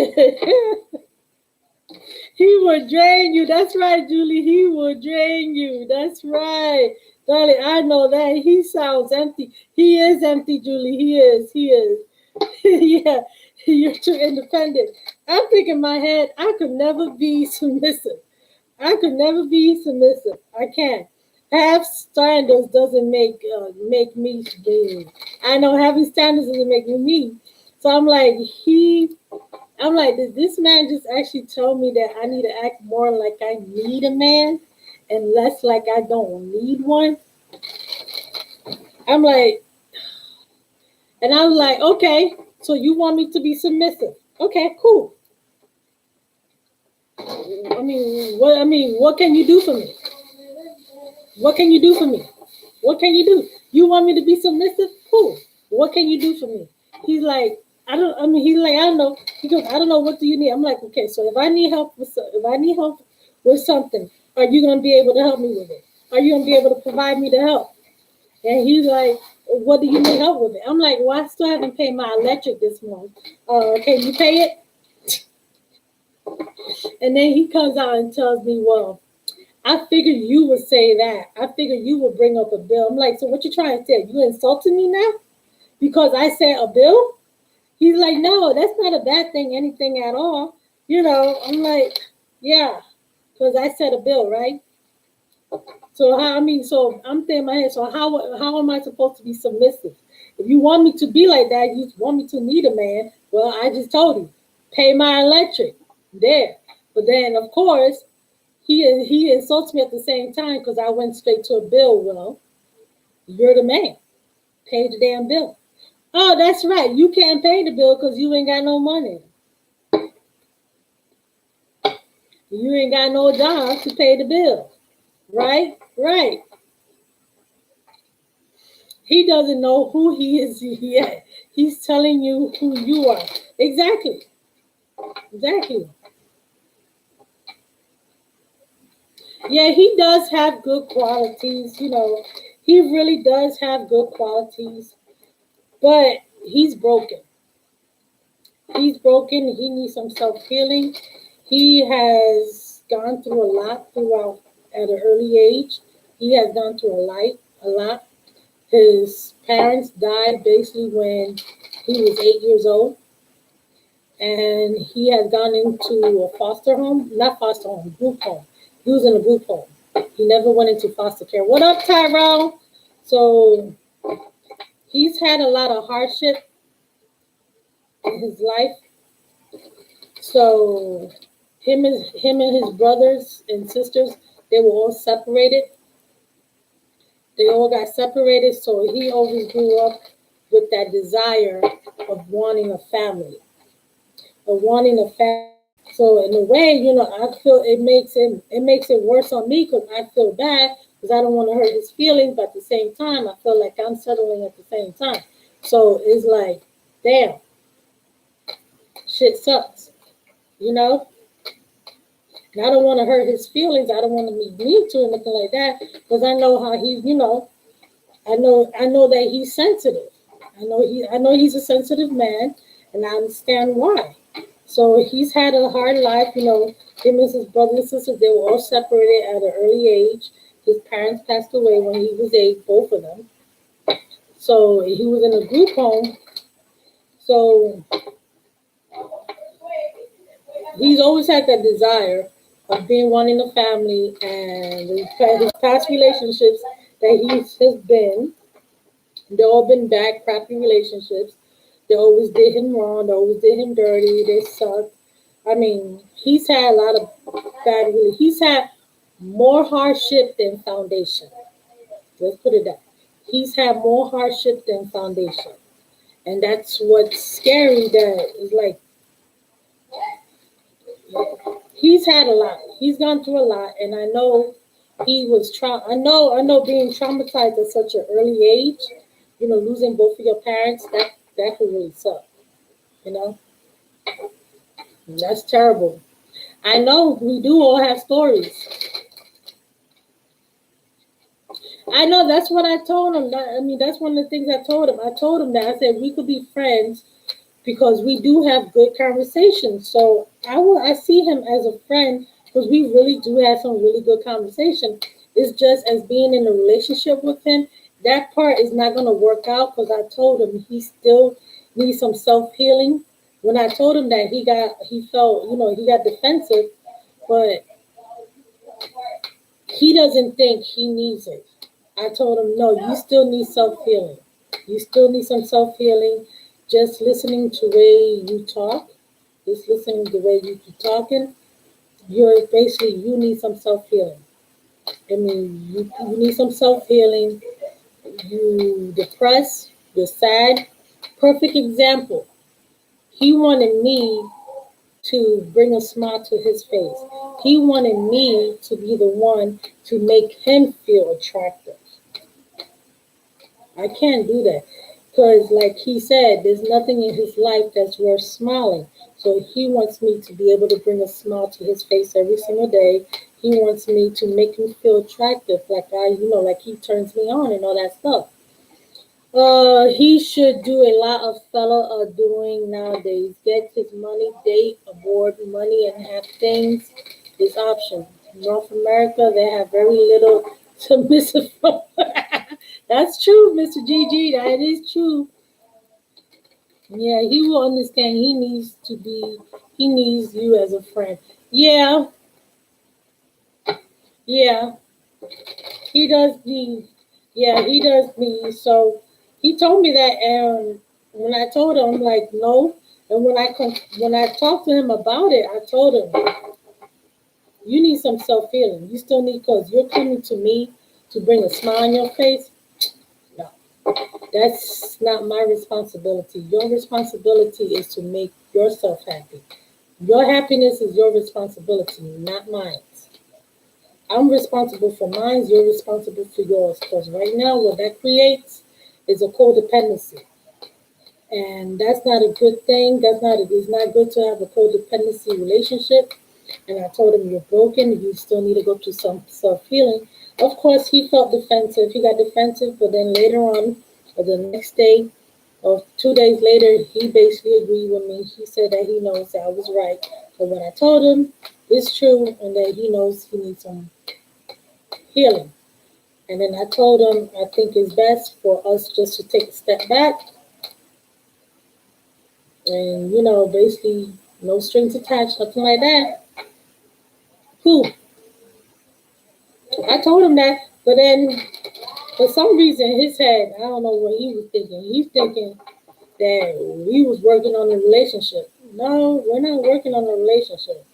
He will drain you. That's right, Julie. He will drain you. That's right. Darling, I know that. He sounds empty. He is empty, Julie. He is. He is. Yeah, you're too independent. I'm thinking in my head, I could never be submissive. I could never be submissive. I can't. Have standards doesn't make me mean. I know having standards doesn't make me mean. So I'm like, did this man just actually tell me that I need to act more like I need a man and less like I don't need one? I'm like, and I was like, okay, so you want me to be submissive? Okay, cool. What can you do for me? What can you do for me? What can you do? You want me to be submissive? Cool. What can you do for me? He's like, he's like, I don't know. He goes, I don't know. What do you need? I'm like, okay, so if I need help with something, are you going to be able to help me with it? Are you going to be able to provide me the help? And he's like, what do you need help with it? I'm like, well, I still haven't paid my electric this month. Can you pay it? And then he comes out and tells me, well, I figured you would say that. I figured you would bring up a bill. I'm like, so what you trying to say? You insulting me now? Because I said a bill? He's like, no, that's not a bad thing, anything at all. I'm like, yeah, because I said a bill, right? So I'm thinking in my head, so how am I supposed to be submissive? If you want me to be like that, you want me to need a man, well, I just told you, pay my electric. There. But then, of course, he insults me at the same time because I went straight to a bill. Well, you're the man. Pay the damn bill. Oh, that's right. You can't pay the bill because you ain't got no money. You ain't got no job to pay the bill. Right? Right. He doesn't know who he is yet. He's telling you who you are. Exactly. Exactly. Yeah, he does have good qualities. He really does have good qualities, but he's broken. He's broken. He needs some self healing. He has gone through a lot throughout at an early age. He has gone through a lot. His parents died basically when he was 8 years old, and he has gone into a foster home, not foster home, group home. He was in a group home. He never went into foster care. What up, Tyrell? So he's had a lot of hardship in his life. So him and his brothers and sisters, they were all separated. They all got separated, so he always grew up with that desire of wanting a family, of wanting a family. So in a way, I feel it makes it worse on me because I feel bad because I don't want to hurt his feelings, but at the same time, I feel like I'm settling at the same time. So it's like, damn, shit sucks, you know. And I don't want to hurt his feelings. I don't want to be mean to him, anything like that, because I know how I know that he's sensitive. I know he's a sensitive man, and I understand why. So he's had a hard life. Him and his brother and sisters, they were all separated at an early age. His parents passed away when he was 8, both of them. So he was in a group home. So he's always had that desire of being one in the family, and his past relationships that he has been, they all been bad, crappy relationships. They always did him wrong. They always did him dirty. They sucked. I mean, he's had a lot of bad. He's had more hardship than foundation. Let's put it that. He's had more hardship than foundation, and that's what's scary. That is like he's had a lot. He's gone through a lot, and I know he was I know being traumatized at such an early age. You know, losing both of your parents. That could really suck. You know, that's terrible. I know we do all have stories. I know that's what I told him. I mean, that's one of the things I told him. I told him that I said we could be friends because we do have good conversations. So I see him as a friend because we really do have some really good conversation. It's just as being in a relationship with him, that part is not going to work out because I told him he still needs some self healing. When I told him that he felt he got defensive, but he doesn't think he needs it. I told him, no, you still need self healing. You still need some self healing. Just listening to the way you talk, just listening to the way you keep talking, you need some self healing. I mean, you need some self healing. You depressed, you're sad. Perfect example. He wanted me to bring a smile to his face. He wanted me to be the one to make him feel attractive. I can't do that because, like he said, there's nothing in his life that's worth smiling. So he wants me to be able to bring a smile to his face every single day. He wants me to make him feel attractive, like he turns me on and all that stuff. He should do a lot of fella are doing nowadays. Get his money, date, aboard money, and have things. His option. North America, they have very little to miss it from. That's true, Mr. GG. That is true. Yeah, he will understand. He needs you as a friend. Yeah, yeah. He does need, yeah, he does need. So he told me that, and when I told him, I'm like, no. And when I talked to him about it, I told him, you need some self healing. You still need because you're coming to me to bring a smile on your face. No, that's not my responsibility. Your responsibility is to make yourself happy. Your happiness is your responsibility, not mine. I'm responsible for mine, you're responsible for yours. Because right now, what that creates is a codependency. And that's not a good thing. It's not good to have a codependency relationship. And I told him, you're broken. You still need to go through some self healing. Of course, he felt defensive. He got defensive, but then later on, or the next day, or 2 days later, he basically agreed with me. He said that he knows that I was right. But what I told him is true, and that he knows he needs some healing. And then I told him I think it's best for us just to take a step back and, basically no strings attached, nothing like that. Cool. I told him that, but then for some reason his head, I don't know what he was thinking. He's thinking that we was working on a relationship. No, we're not working on a relationship.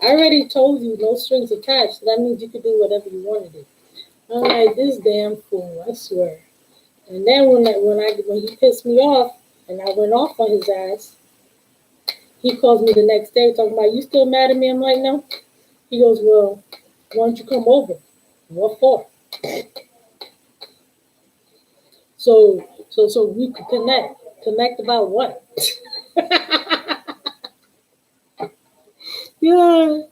I already told you no strings attached. So that means you could do whatever you want to do. I'm like, this damn fool, I swear. And then when he pissed me off and I went off on his ass, he calls me the next day talking about, you still mad at me? I'm like, no. He goes, well, why don't you come over? What for? So we could connect. Connect about what? Yeah.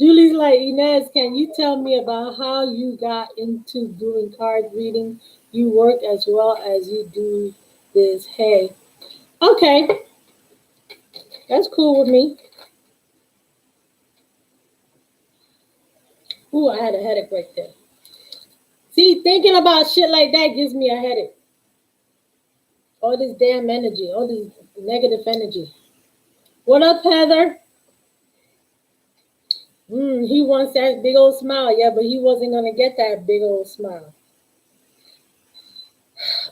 Julie's like, Inez, can you tell me about how you got into doing card reading? You work as well as you do this. Hey, okay, that's cool with me. Ooh, I had a headache right there. See, thinking about shit like that gives me a headache. all this damn energy, all this negative energy. What up, Heather? He wants that big old smile. Yeah, but he wasn't gonna get that big old smile.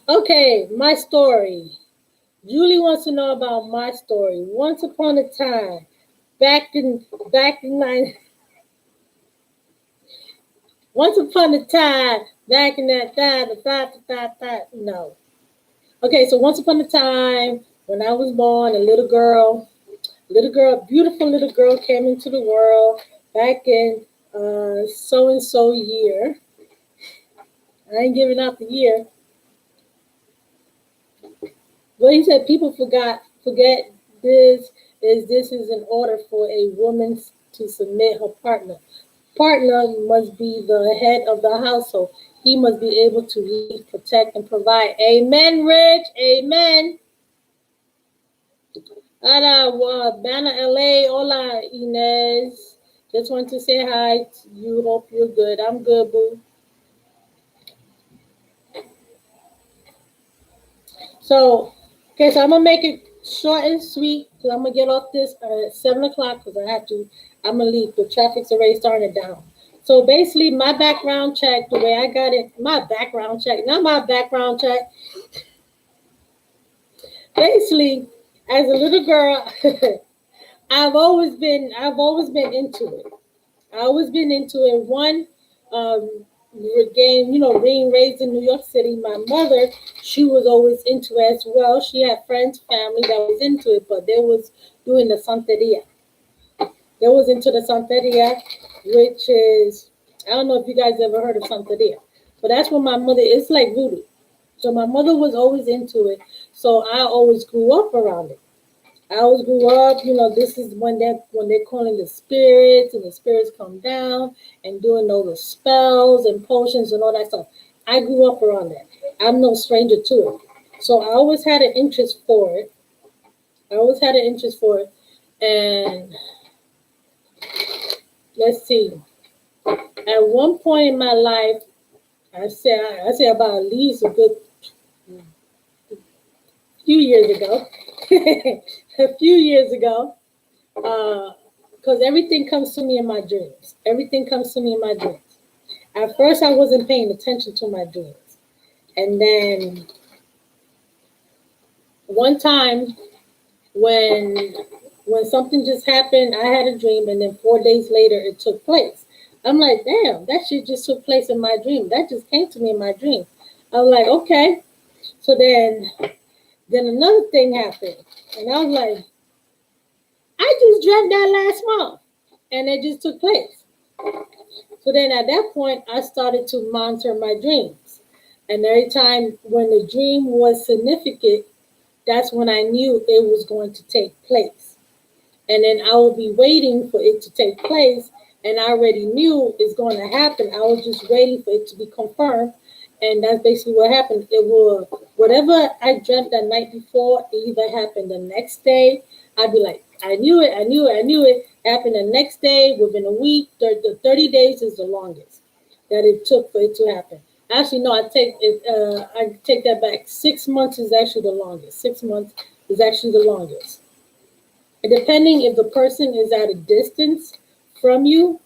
Okay, my story. Julie wants to know about my story. Once upon a time, back in nine. Once upon a time, back in that time, no. Okay, so once upon a time, when I was born, a little girl, beautiful little girl came into the world back in so and so year. I ain't giving out the year. But he said people forget this is in order for a woman to submit her partner. Partner must be the head of the household. He must be able to lead, protect, and provide. Amen, Rich. Amen. Hola, Banner LA. Hola, Inez. Just want to say hi to you. Hope you're good. I'm good, boo. So, okay, so I'm gonna make it short and sweet because I'm gonna get off this at 7 o'clock because I have to. I'm gonna leave. The traffic's already starting down. So basically, my background check, the way I got it, my background check, not my background check. Basically, as a little girl, I've always been into it. I always been into it. One, being raised in New York City, my mother, she was always into it as well. She had friends, family that was into it, but they was doing the santeria. They was into the santeria, which is, I don't know if you guys ever heard of santeria, but that's what my mother, it's like voodoo. So my mother was always into it. So I always grew up around it. I always grew up, this is when they're calling the spirits and the spirits come down and doing all the spells and potions and all that stuff. I grew up around that. I'm no stranger to it. So I always had an interest for it. I always had an interest for it. And let's see. At one point in my life, I say about at least a good few years ago. A few years ago, because everything comes to me in my dreams. Everything comes to me in my dreams. At first, I wasn't paying attention to my dreams, and then one time when something just happened, I had a dream, and then 4 days later, it took place. I'm like, damn, that shit just took place in my dream. That just came to me in my dream. I was like, okay. So then another thing happened, and I was like, I just dreamt that last month, and it just took place. So then at that point, I started to monitor my dreams. And every time when the dream was significant, that's when I knew it was going to take place. And then I would be waiting for it to take place, and I already knew it's going to happen. I was just waiting for it to be confirmed, and that's basically what happened. It will whatever I dreamt the night before, it either happened the next day. I'd be like, I knew it, I knew it, I knew it. It happened the next day, within a week. The 30 days is the longest that it took for it to happen. Actually, no, I take it. I take that back. 6 months is actually the longest. 6 months is actually the longest. And depending if the person is at a distance from you,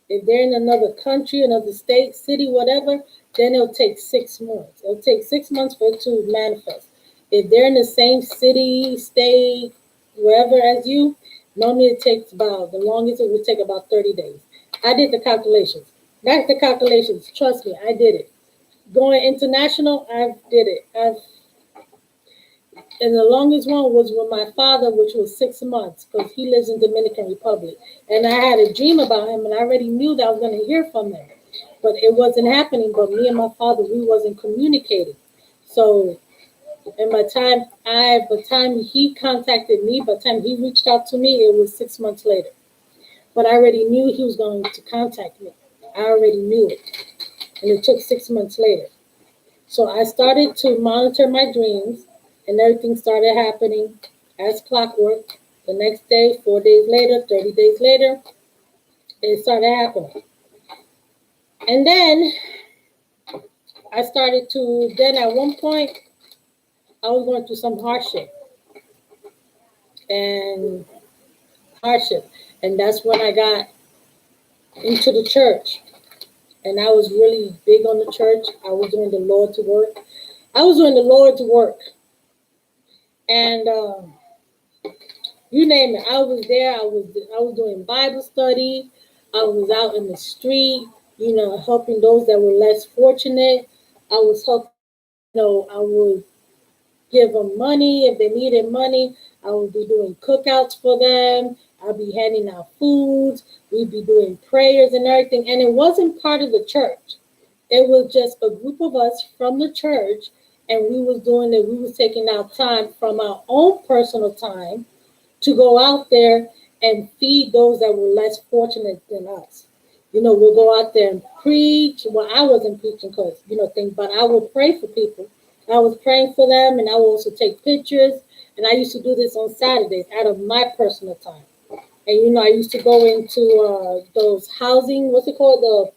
if they're in another country, another state, city, whatever, then it'll take 6 months. It'll take 6 months for it to manifest. If they're in the same city, state, wherever as you, normally it takes about, the longest it would take about 30 days. I did the calculations. That's the calculations. Trust me, I did it. Going international, I did it. And the longest one was with my father, which was 6 months, because he lives in Dominican Republic. And I had a dream about him, and I already knew that I was going to hear from him. But it wasn't happening. But me and my father, we wasn't communicating. So, and by the time he contacted me, by the time he reached out to me, it was 6 months later. But I already knew he was going to contact me. I already knew it. And it took 6 months later. So I started to monitor my dreams, and everything started happening as clockwork. The next day, 4 days later, 30 days later, it started happening. And then I started to, then at one point, I was going through some and hardship, and that's when I got into the church. And I was really big on the church. I was doing the Lord to work. I was doing the Lord to work, and you name it. I was there. I was doing Bible study. I was out in the street, helping those that were less fortunate. I was helping. I would give them money if they needed money. I would be doing cookouts for them. I'd be handing out foods. We'd be doing prayers and everything. And it wasn't part of the church. It was just a group of us from the church, and we was doing it. We was taking out time from our own personal time to go out there and feed those that were less fortunate than us. We'll go out there and preach. Well, I wasn't preaching because, things, but I would pray for people. I was praying for them, and I would also take pictures. And I used to do this on Saturdays out of my personal time. And, I used to go into those housing, what's it called?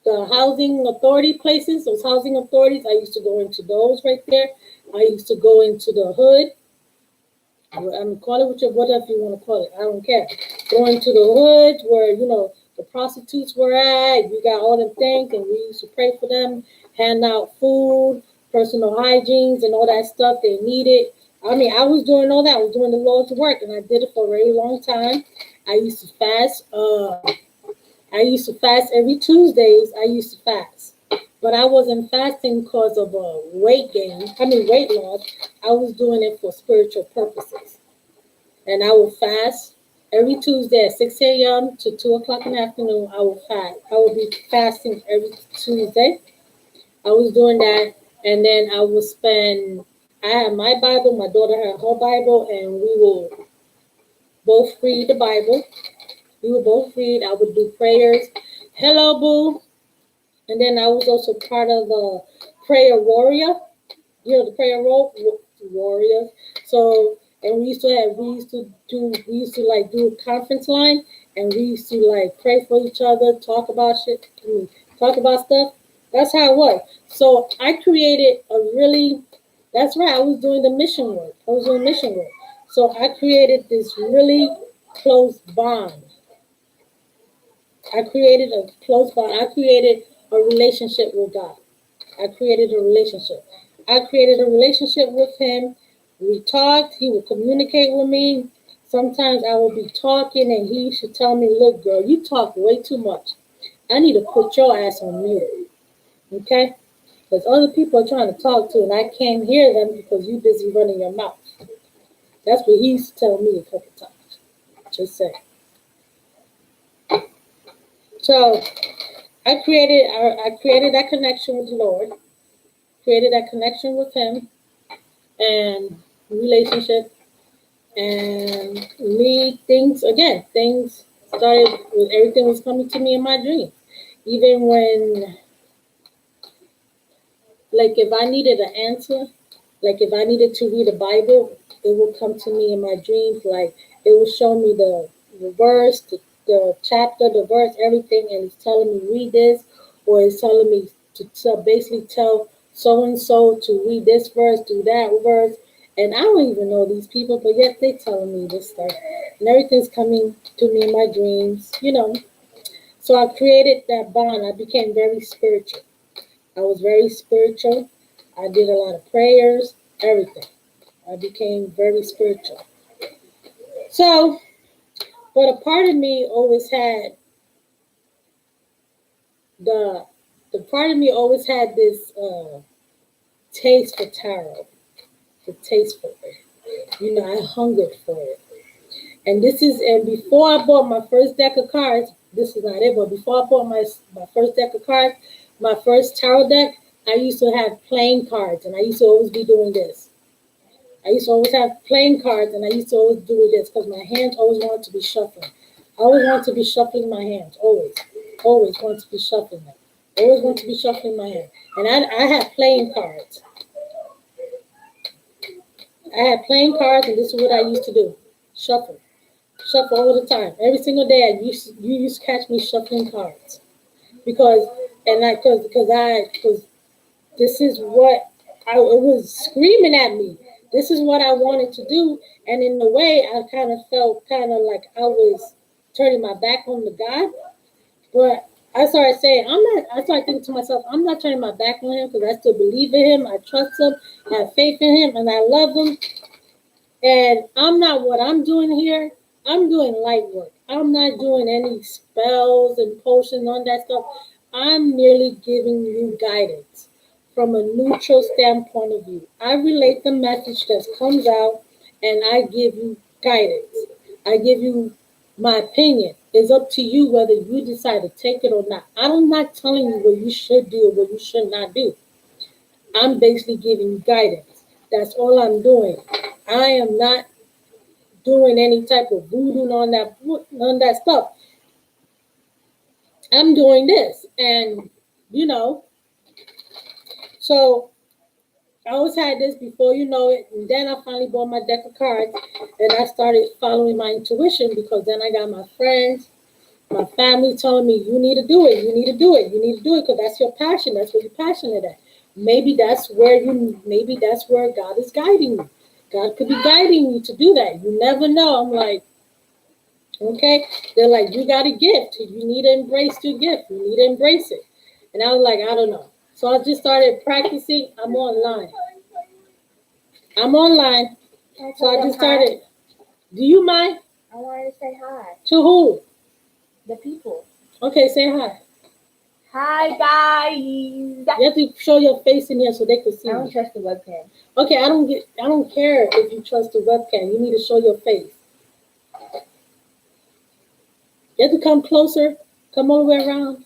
The housing authority places, those housing authorities. I used to go into those right there. I used to go into the hood. Call it whatever you want to call it. I don't care. Going to the hood where, the prostitutes were at. You got all them things, and we used to pray for them, hand out food, personal hygienes, and all that stuff they needed. I was doing all that. I was doing the Lord's work, and I did it for a very long time. I used to fast. Every Tuesdays. I used to fast. But I wasn't fasting because of weight loss. I was doing it for spiritual purposes. And I would fast every Tuesday at 6 a.m. to 2 o'clock in the afternoon. I would fast. I would be fasting every Tuesday. I was doing that. And then I had my Bible, my daughter had her Bible, and we will both read the Bible. We would both read. I would do prayers. Hello, boo. And then I was also part of the prayer warrior, the prayer warriors. So, and we used to do a conference line, and we used to pray for each other, talk about stuff. That's how it was. So I created that's right, I was doing the mission work. So I created this really close bond. I created a close bond. I created a relationship with God. I created a relationship. With him. We talked. He would communicate with me. Sometimes I would be talking, and he should tell me, "Look, girl, you talk way too much. I need to put your ass on mute." Okay? Because other people are trying to talk to, and I can't hear them because you're busy running your mouth. That's what he used to tell me a couple times. Just saying. So I created that connection with the Lord, created that connection with him and relationship, and things started with everything was coming to me in my dreams. Even when, if I needed an answer, if I needed to read a Bible, it would come to me in my dreams. It would show me the verse, the chapter, the verse, everything, and it's telling me read this, or it's telling me to basically tell so and so to read this verse, do that verse, and I don't even know these people, but yet they telling me this stuff, and everything's coming to me in my dreams, So I created that bond. I became very spiritual. I was very spiritual. I did a lot of prayers, everything. I became very spiritual. So, but a part of me always had this taste for tarot, the taste for it. I hungered for it. And before I bought my first deck of cards, this is not it, but before I bought my first deck of cards, my first tarot deck, I used to have playing cards, and I used to always be doing this. I used to always have playing cards, and I used to always do this because my hands always wanted to be shuffling. I always wanted to be shuffling my hands, always. Always wanted to be shuffling them. Always want to be shuffling my hands. And I had playing cards. And this is what I used to do. Shuffle all the time. Every single day, you used to catch me shuffling cards because this is what it was screaming at me. This is what I wanted to do. And in a way, I kind of felt kind of like I was turning my back on the God. But I started saying, I started thinking to myself, I'm not turning my back on him because I still believe in him. I trust him. I have faith in him and I love him. And I'm not what I'm doing here. I'm doing light work. I'm not doing any spells and potions on that stuff. I'm merely giving you guidance from a neutral standpoint of view. I relate the message that comes out and I give you guidance. I give you my opinion. It's up to you whether you decide to take it or not. I'm not telling you what you should do or what you should not do. I'm basically giving you guidance. That's all I'm doing. I am not doing any type of voodoo on that stuff. I'm doing this, and you know, so I always had this before you know it, and then I finally bought my deck of cards, and I started following my intuition because then I got my friends, my family telling me you need to do it, you need to do it, you need to do it because that's your passion, that's what you're passionate at. Maybe that's where God is guiding you. God could be guiding you to do that. You never know. I'm like, okay, they're like, you got a gift. You need to embrace your gift. You need to embrace it. And I was like, I don't know. So I just started practicing. I'm online. I'm online. So I just started. Do you mind? I wanted to say hi. To who? The people. Okay, say hi. Hi, guys. You have to show your face in here so they can see. I don't trust the webcam. Okay, I don't care if you trust the webcam. You need to show your face. You have to come closer. Come all the way around.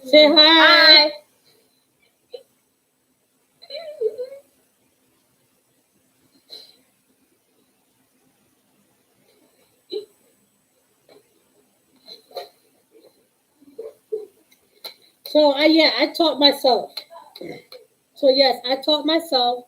Say hi. Hi. So I taught myself. So yes, I taught myself.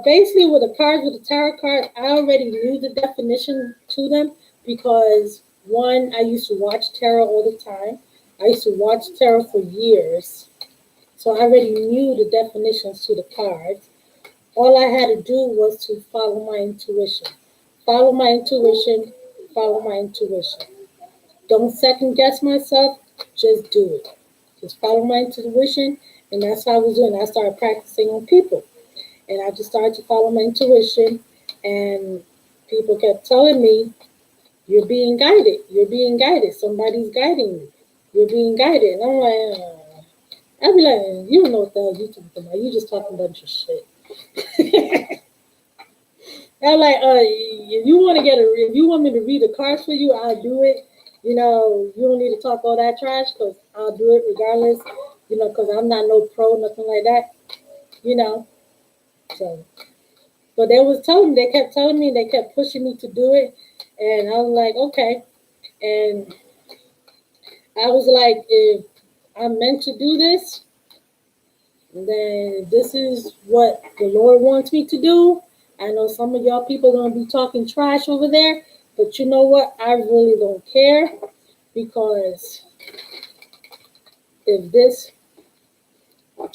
Basically, with the cards, with the tarot cards, I already knew the definition to them because one, I used to watch tarot all the time. I used to watch tarot for years, so I already knew the definitions to the cards. All I had to do was to follow my intuition. Follow my intuition. Follow my intuition. Don't second guess myself. Just do it. Just follow my intuition, and that's how I was doing. I started practicing on people. And I just started to follow my intuition, and people kept telling me, "You're being guided. You're being guided. Somebody's guiding you. You're being guided." And I'm like, I'd be like, "You don't know what the hell you talking about. You just talking a bunch of shit." I'm like, if you want to if you want me to read the cards for you, I'll do it. You know, you don't need to talk all that trash because I'll do it regardless. You know, because I'm not no pro, nothing like that. You know, so. But they kept telling me, they kept pushing me to do it. And I was like, okay. And I was like, if I'm meant to do this, then this is what the Lord wants me to do. I know some of y'all people are going to be talking trash over there, but you know what? I really don't care because if this,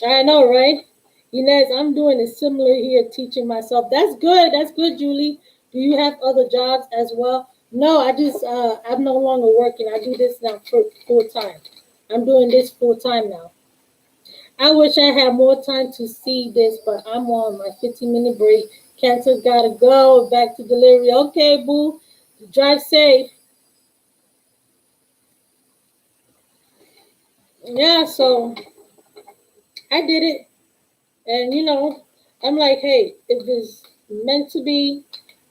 I know, right? Inez, I'm doing it similar here, teaching myself. That's good. That's good, Julie. Do you have other jobs as well? No, I'm no longer working. I do this now full time. I'm doing this full time now. I wish I had more time to see this, but I'm on my 15-minute break. Cancer gotta go back to delivery. Okay, boo. Drive safe. Yeah, so I did it. And I'm like, hey, if it's meant to be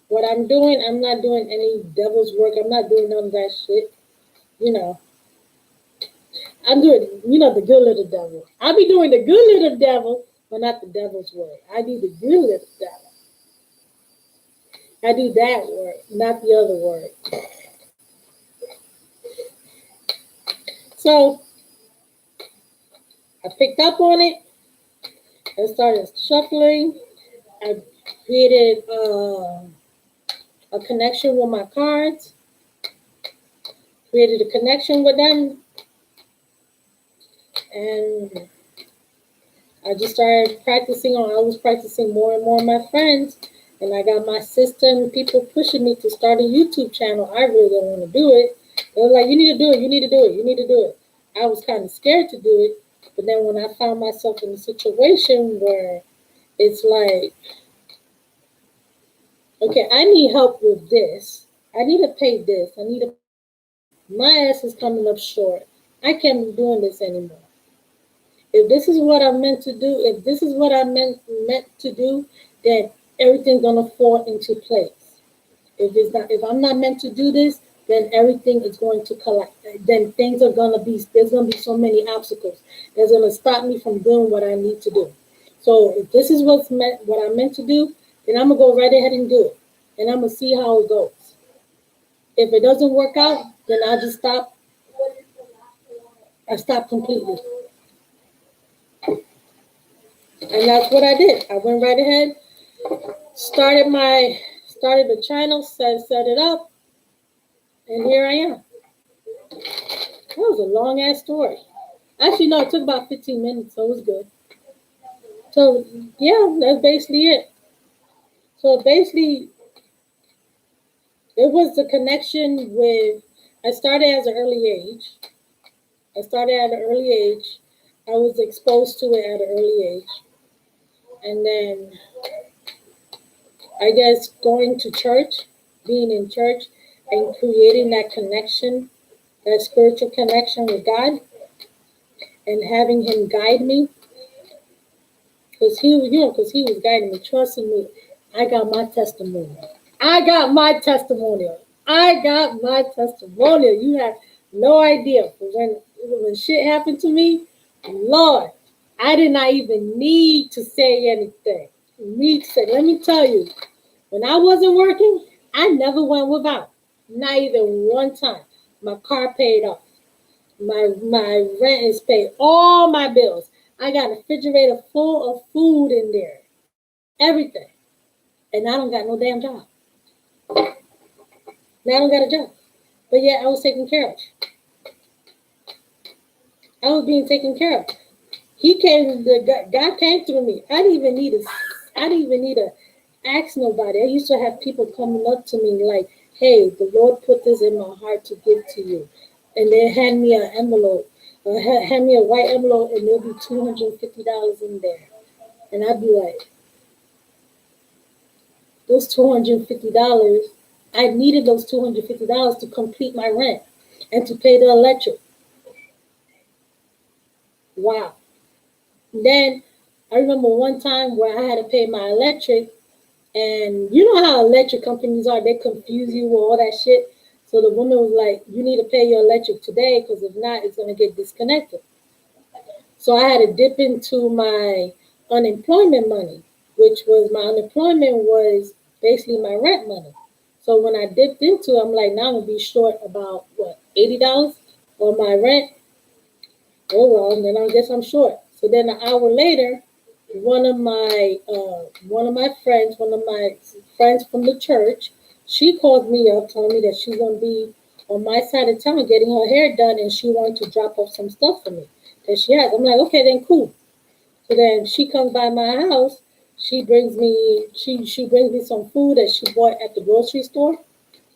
what I'm doing, I'm not doing any devil's work. I'm not doing none of that shit. You know, I'm doing, the good little devil. I be doing the good little devil, but not the devil's work. I do the good little devil. I do that work, not the other work. So I picked up on it and started shuffling. I created a connection with my cards, created a connection with them, and I just started practicing on. I was practicing more and more of my friends, and I got my sister and people pushing me to start a YouTube channel. I really didn't want to do it. They were like, "You need to do it. You need to do it. You need to do it." I was kind of scared to do it, but then when I found myself in a situation where it's like, okay, I need help with this. I need to pay this. I need to. My ass is coming up short. I can't be doing this anymore. If this is what I'm meant to do, if this is what I'm meant to do, then everything's gonna fall into place. If I'm not meant to do this, then everything is going to collapse. Then things are gonna be there's gonna be so many obstacles that's gonna stop me from doing what I need to do. So if this is what I'm meant to do, then I'm gonna go right ahead and do it, and I'm gonna see how it goes. If it doesn't work out, then I'll just stop. I stop completely, and that's what I did. I went right ahead, started the channel, set it up, and here I am. That was a long ass story. Actually, no, it took about 15 minutes, so it was good. So yeah, that's basically it. So basically, it was the connection with. I started at an early age. I started at an early age. I was exposed to it at an early age, and then I guess going to church, being in church, and creating that connection, that spiritual connection with God, and having Him guide me, because He was guiding me, trusting me. I got my testimony. I got my testimonial. I got my testimonial. You have no idea. When shit happened to me, Lord, I did not even need to say anything. Let me tell you, when I wasn't working, I never went without. Not even one time. My car paid off. My rent is paid. All my bills. I got a refrigerator full of food in there. Everything. And I don't got no damn job. Now I don't got a job. But yet I was taken care of. I was being taken care of. God came through me. I didn't even need to ask nobody. I used to have people coming up to me like, "Hey, the Lord put this in my heart to give to you," and they hand me an envelope, hand me a white envelope, and there'll be $250 in there, and I'd be like, those $250. I needed those $250 to complete my rent and to pay the electric. Wow. Then I remember one time where I had to pay my electric, and you know how electric companies are, they confuse you with all that shit. So the woman was like, "You need to pay your electric today, because if not, it's going to get disconnected." So I had to dip into my unemployment money, which was my unemployment was basically my rent money. So when I dipped into it, I'm like, now I'm going to be short about what, $80 on my rent. Oh well, and then I guess I'm short. So then an hour later, one of my friends from the church, she called me up, telling me that she's gonna be on my side of town getting her hair done, and she wanted to drop off some stuff for me that she has. I'm like, okay, then cool. So then she comes by my house. She brings me some food that she bought at the grocery store.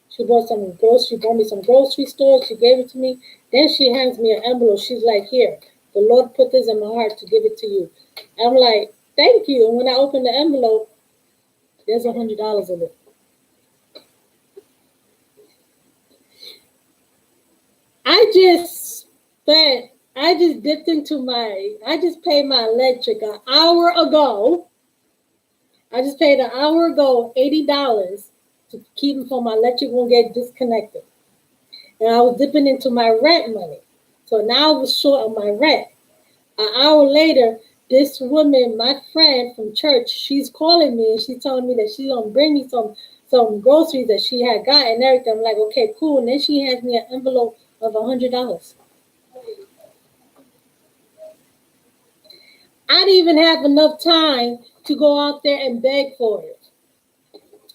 She bought me some grocery stores. She gave it to me. Then she hands me an envelope. She's like, "Here, the Lord put this in my heart to give it to you." I'm like, "Thank you." And when I open the envelope, there's $100 in it. I just I just dipped into I just paid my electric an hour ago. I just paid an hour ago $80 to keep it so my electric won't get disconnected. And I was dipping into my rent money. So now I was short on my rent. An hour later, this woman, my friend from church, she's calling me and she's telling me that she's gonna bring me some groceries that she had got and everything. I'm like, okay, cool. And then she hands me an envelope of $100. I didn't even have enough time to go out there and beg for it.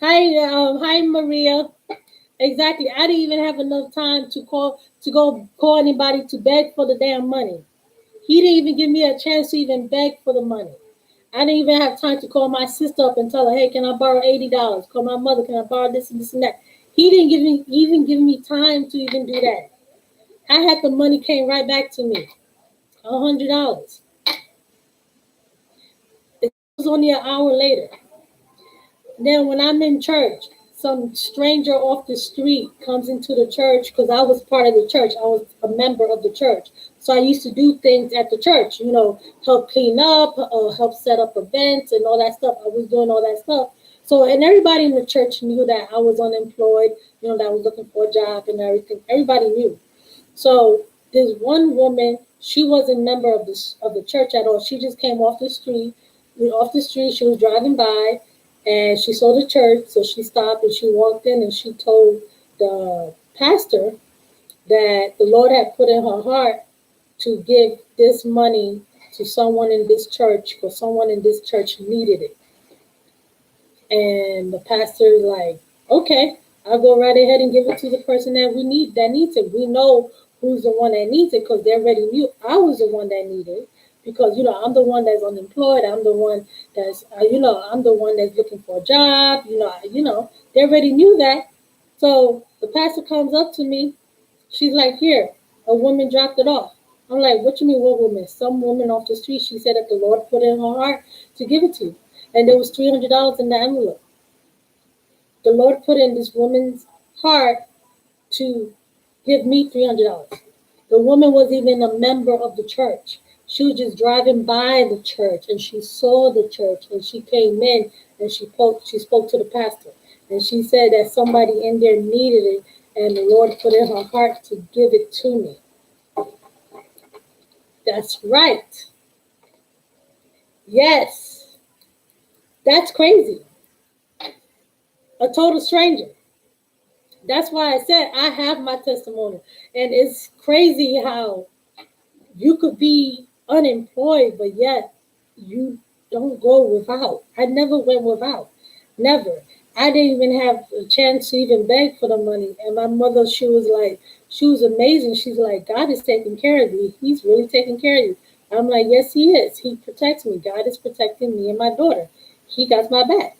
Hi, Maria. Exactly. I didn't even have enough time to go call anybody to beg for the damn money. He didn't even give me a chance to even beg for the money. I didn't even have time to call my sister up and tell her, hey, can I borrow $80? Call my mother, can I borrow this and this and that? He didn't give me time to even do that. I had the money came right back to me, $100. It was only an hour later. Then when I'm in church, some stranger off the street comes into the church because I was part of the church. I was a member of the church. So I used to do things at the church, help clean up, help set up events and all that stuff. I was doing all that stuff. So, and everybody in the church knew that I was unemployed, that I was looking for a job and everything. Everybody knew. So this one woman, she wasn't a member of the church at all. She just came off the street. Off the street, she was driving by, and she saw the church, so she stopped and she walked in and she told the pastor that the Lord had put in her heart to give this money to someone in this church because someone in this church needed it. And the pastor is like, okay, I'll go right ahead and give it to the person that needs it. We know who's the one that needs it because they already knew I was the one that needed it. Because I'm the one that's unemployed. I'm the one that's I'm the one that's looking for a job. They already knew that. So the pastor comes up to me. She's like, here, a woman dropped it off. I'm like, what you mean, what woman? Some woman off the street. She said that the Lord put it in her heart to give it to you, and there was $300 in the envelope. The Lord put in this woman's heart to give me $300. The woman was even a member of the church. She was just driving by the church and she saw the church and she came in and she spoke to the pastor. And she said that somebody in there needed it and the Lord put in her heart to give it to me. That's right. Yes. That's crazy. A total stranger. That's why I said I have my testimony. And it's crazy how you could be unemployed, but yet you don't go without. I never went without. Never. I didn't even have a chance to even beg for the money. And my mother, she was amazing. She's like, God is taking care of you. He's really taking care of you. I'm like, yes, he is. He protects me. God is protecting me and my daughter. He got my back.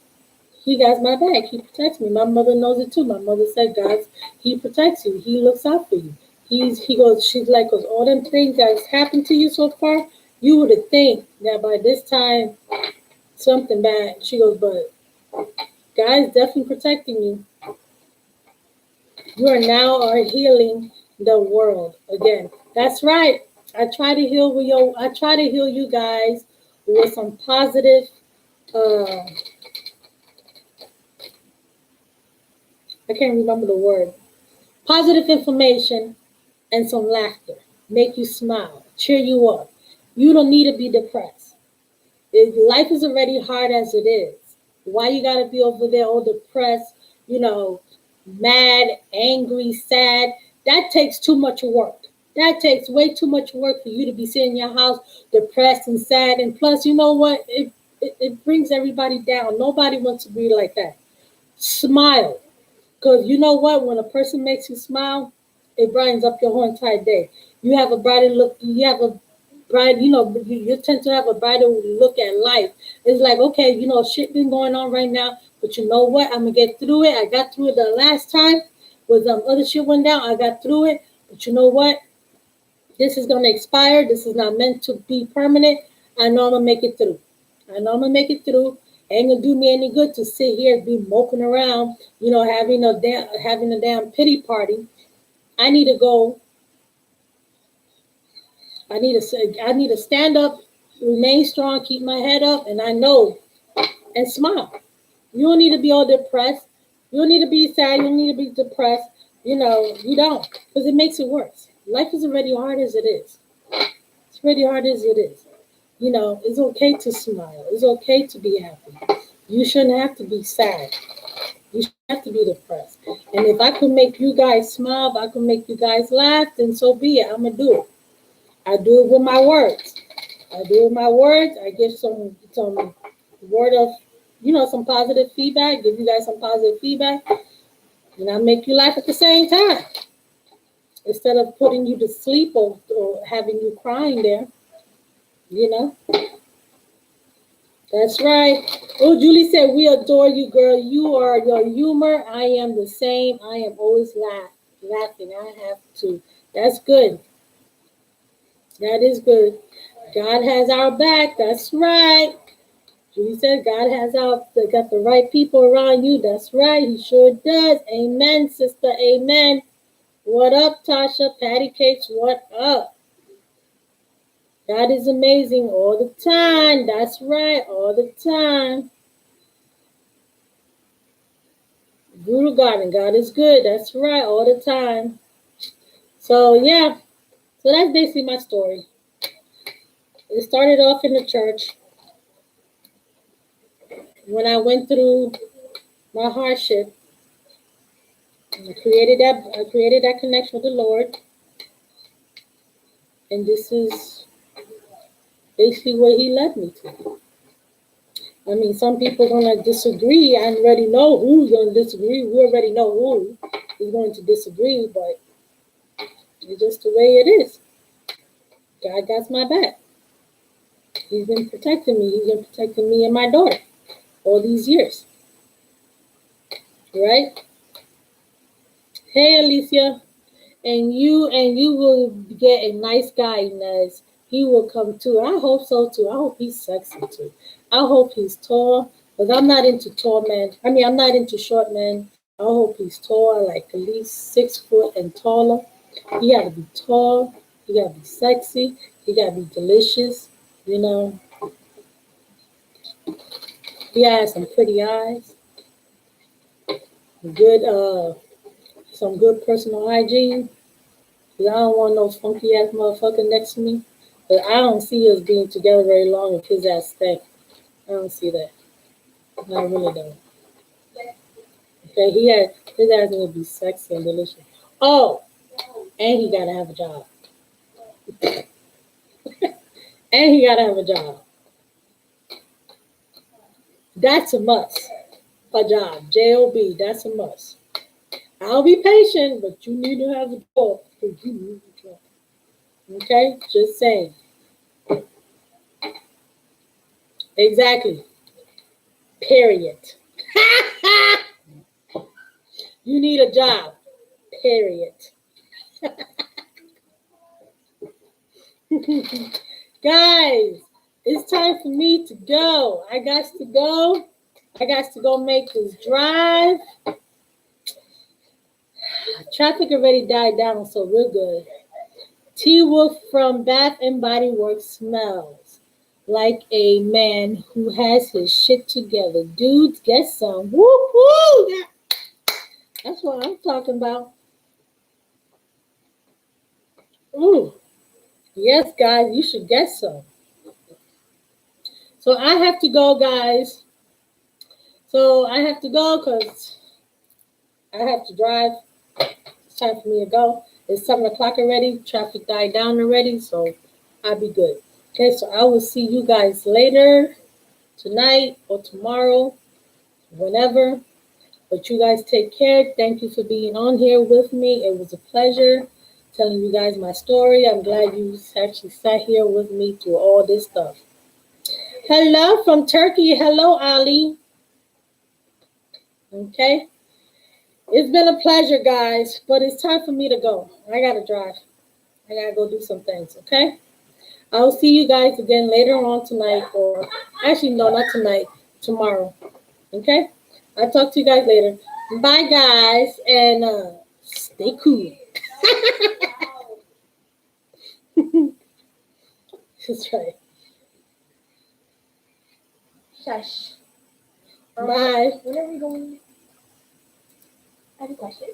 He got my back. He protects me. My mother knows it too. My mother said, God, he protects you. He looks out for you. She's like, because all them things that's happened to you so far, you would have think that by this time something bad. She goes, but God is definitely protecting you. You are now healing the world again. That's right. I try to heal you guys with some positive. I can't remember the word. Positive information and some laughter. Make you smile. Cheer you up. You don't need to be depressed. Life is already hard as it is. Why you gotta be over there all depressed, mad, angry, sad? That takes too much work. That takes way too much work for you to be sitting in your house depressed and sad. And plus, you know what? It brings everybody down. Nobody wants to be like that. Smile. Because you know what? When a person makes you smile, it brightens up your whole entire day. You have a brighter look. You have a bright, you tend to have a brighter look at life. It's like, okay, shit been going on right now, but you know what? I'm going to get through it. I got through it the last time with other shit went down. I got through it. But you know what? This is going to expire. This is not meant to be permanent. I know I'm going to make it through. I know I'm going to make it through. Ain't gonna do me any good to sit here and be moping around, having a damn pity party. I need to go. I need to stand up, remain strong, keep my head up, and I know, and smile. You don't need to be all depressed. You don't need to be sad. You don't need to be depressed. You don't, because it makes it worse. Life is already hard as it is. It's already hard as it is. It's okay to smile. It's okay to be happy. You shouldn't have to be sad. You shouldn't have to be depressed. And if I could make you guys smile, if I could make you guys laugh, then so be it. I'm going to do it. I do it with my words. I give some word of, some positive feedback, give you guys some positive feedback. And I make you laugh at the same time. Instead of putting you to sleep or having you crying there, You know, that's right. Oh, Julie said, we adore you, girl. You are your humor. I am the same. I am always laughing. I have to. That's good. That is good. God has our back. That's right. Julie said, God has got the right people around you. That's right. He sure does. Amen, sister. Amen. What up, Tasha? Patty Cakes, what up? God is amazing all the time. That's right, all the time. Guru Garden, God is good. That's right, all the time. So, yeah. So that's basically my story. It started off in the church when I went through my hardship. I created that connection with the Lord. And this is basically what he led me to. I mean, some people are going to disagree. I already know who's going to disagree. We already know who is going to disagree, but it's just the way it is. God got my back. He's been protecting me. He's been protecting me and my daughter all these years. Right? Hey, Alicia. And you will get a nice guy, Inez. He will come too. I hope so too. I hope he's sexy too. I hope he's tall. Because I'm not into tall men. I mean, I'm not into short men. I hope he's tall, like at least 6 foot and taller. He got to be tall. He got to be sexy. He got to be delicious. You know, he has some pretty eyes. Good, some good personal hygiene. 'Cause I don't want no funky ass motherfucker next to me. But I don't see us being together very long if his ass stank. I don't see that. I really don't. Okay, his ass gonna be sexy and delicious. Oh, and he gotta have a job. And he gotta have a job. That's a must. A job. Job. That's a must. I'll be patient, but you need to have a job. You need a job. Okay? Just saying. Exactly. Period. You need a job. Period. Guys, it's time for me to go. I got to go. I got to go make this drive. Traffic already died down, so we're good. T Wolf from Bath and Body Works smells like a man who has his shit together. Dudes, get some. Woo woo! That's what I'm talking about. Ooh, yes, guys, you should get some. So I have to go, guys. So I have to go because I have to drive. It's time for me to go. It's 7 o'clock already. Traffic died down already, so I'll be good. Okay, so I will see you guys later tonight or tomorrow, whenever. But you guys take care. Thank you for being on here with me. It was a pleasure telling you guys my story. I'm glad you actually sat here with me through all this stuff. Hello from Turkey. Hello, Ali. Okay. It's been a pleasure, guys, but it's time for me to go. I gotta drive. I gotta go do some things, okay? I'll see you guys again later on tonight, or actually, no, not tonight, tomorrow, okay? I'll talk to you guys later. Bye, guys, and stay cool. That's right. Shush. Bye. When are we going? I have a question.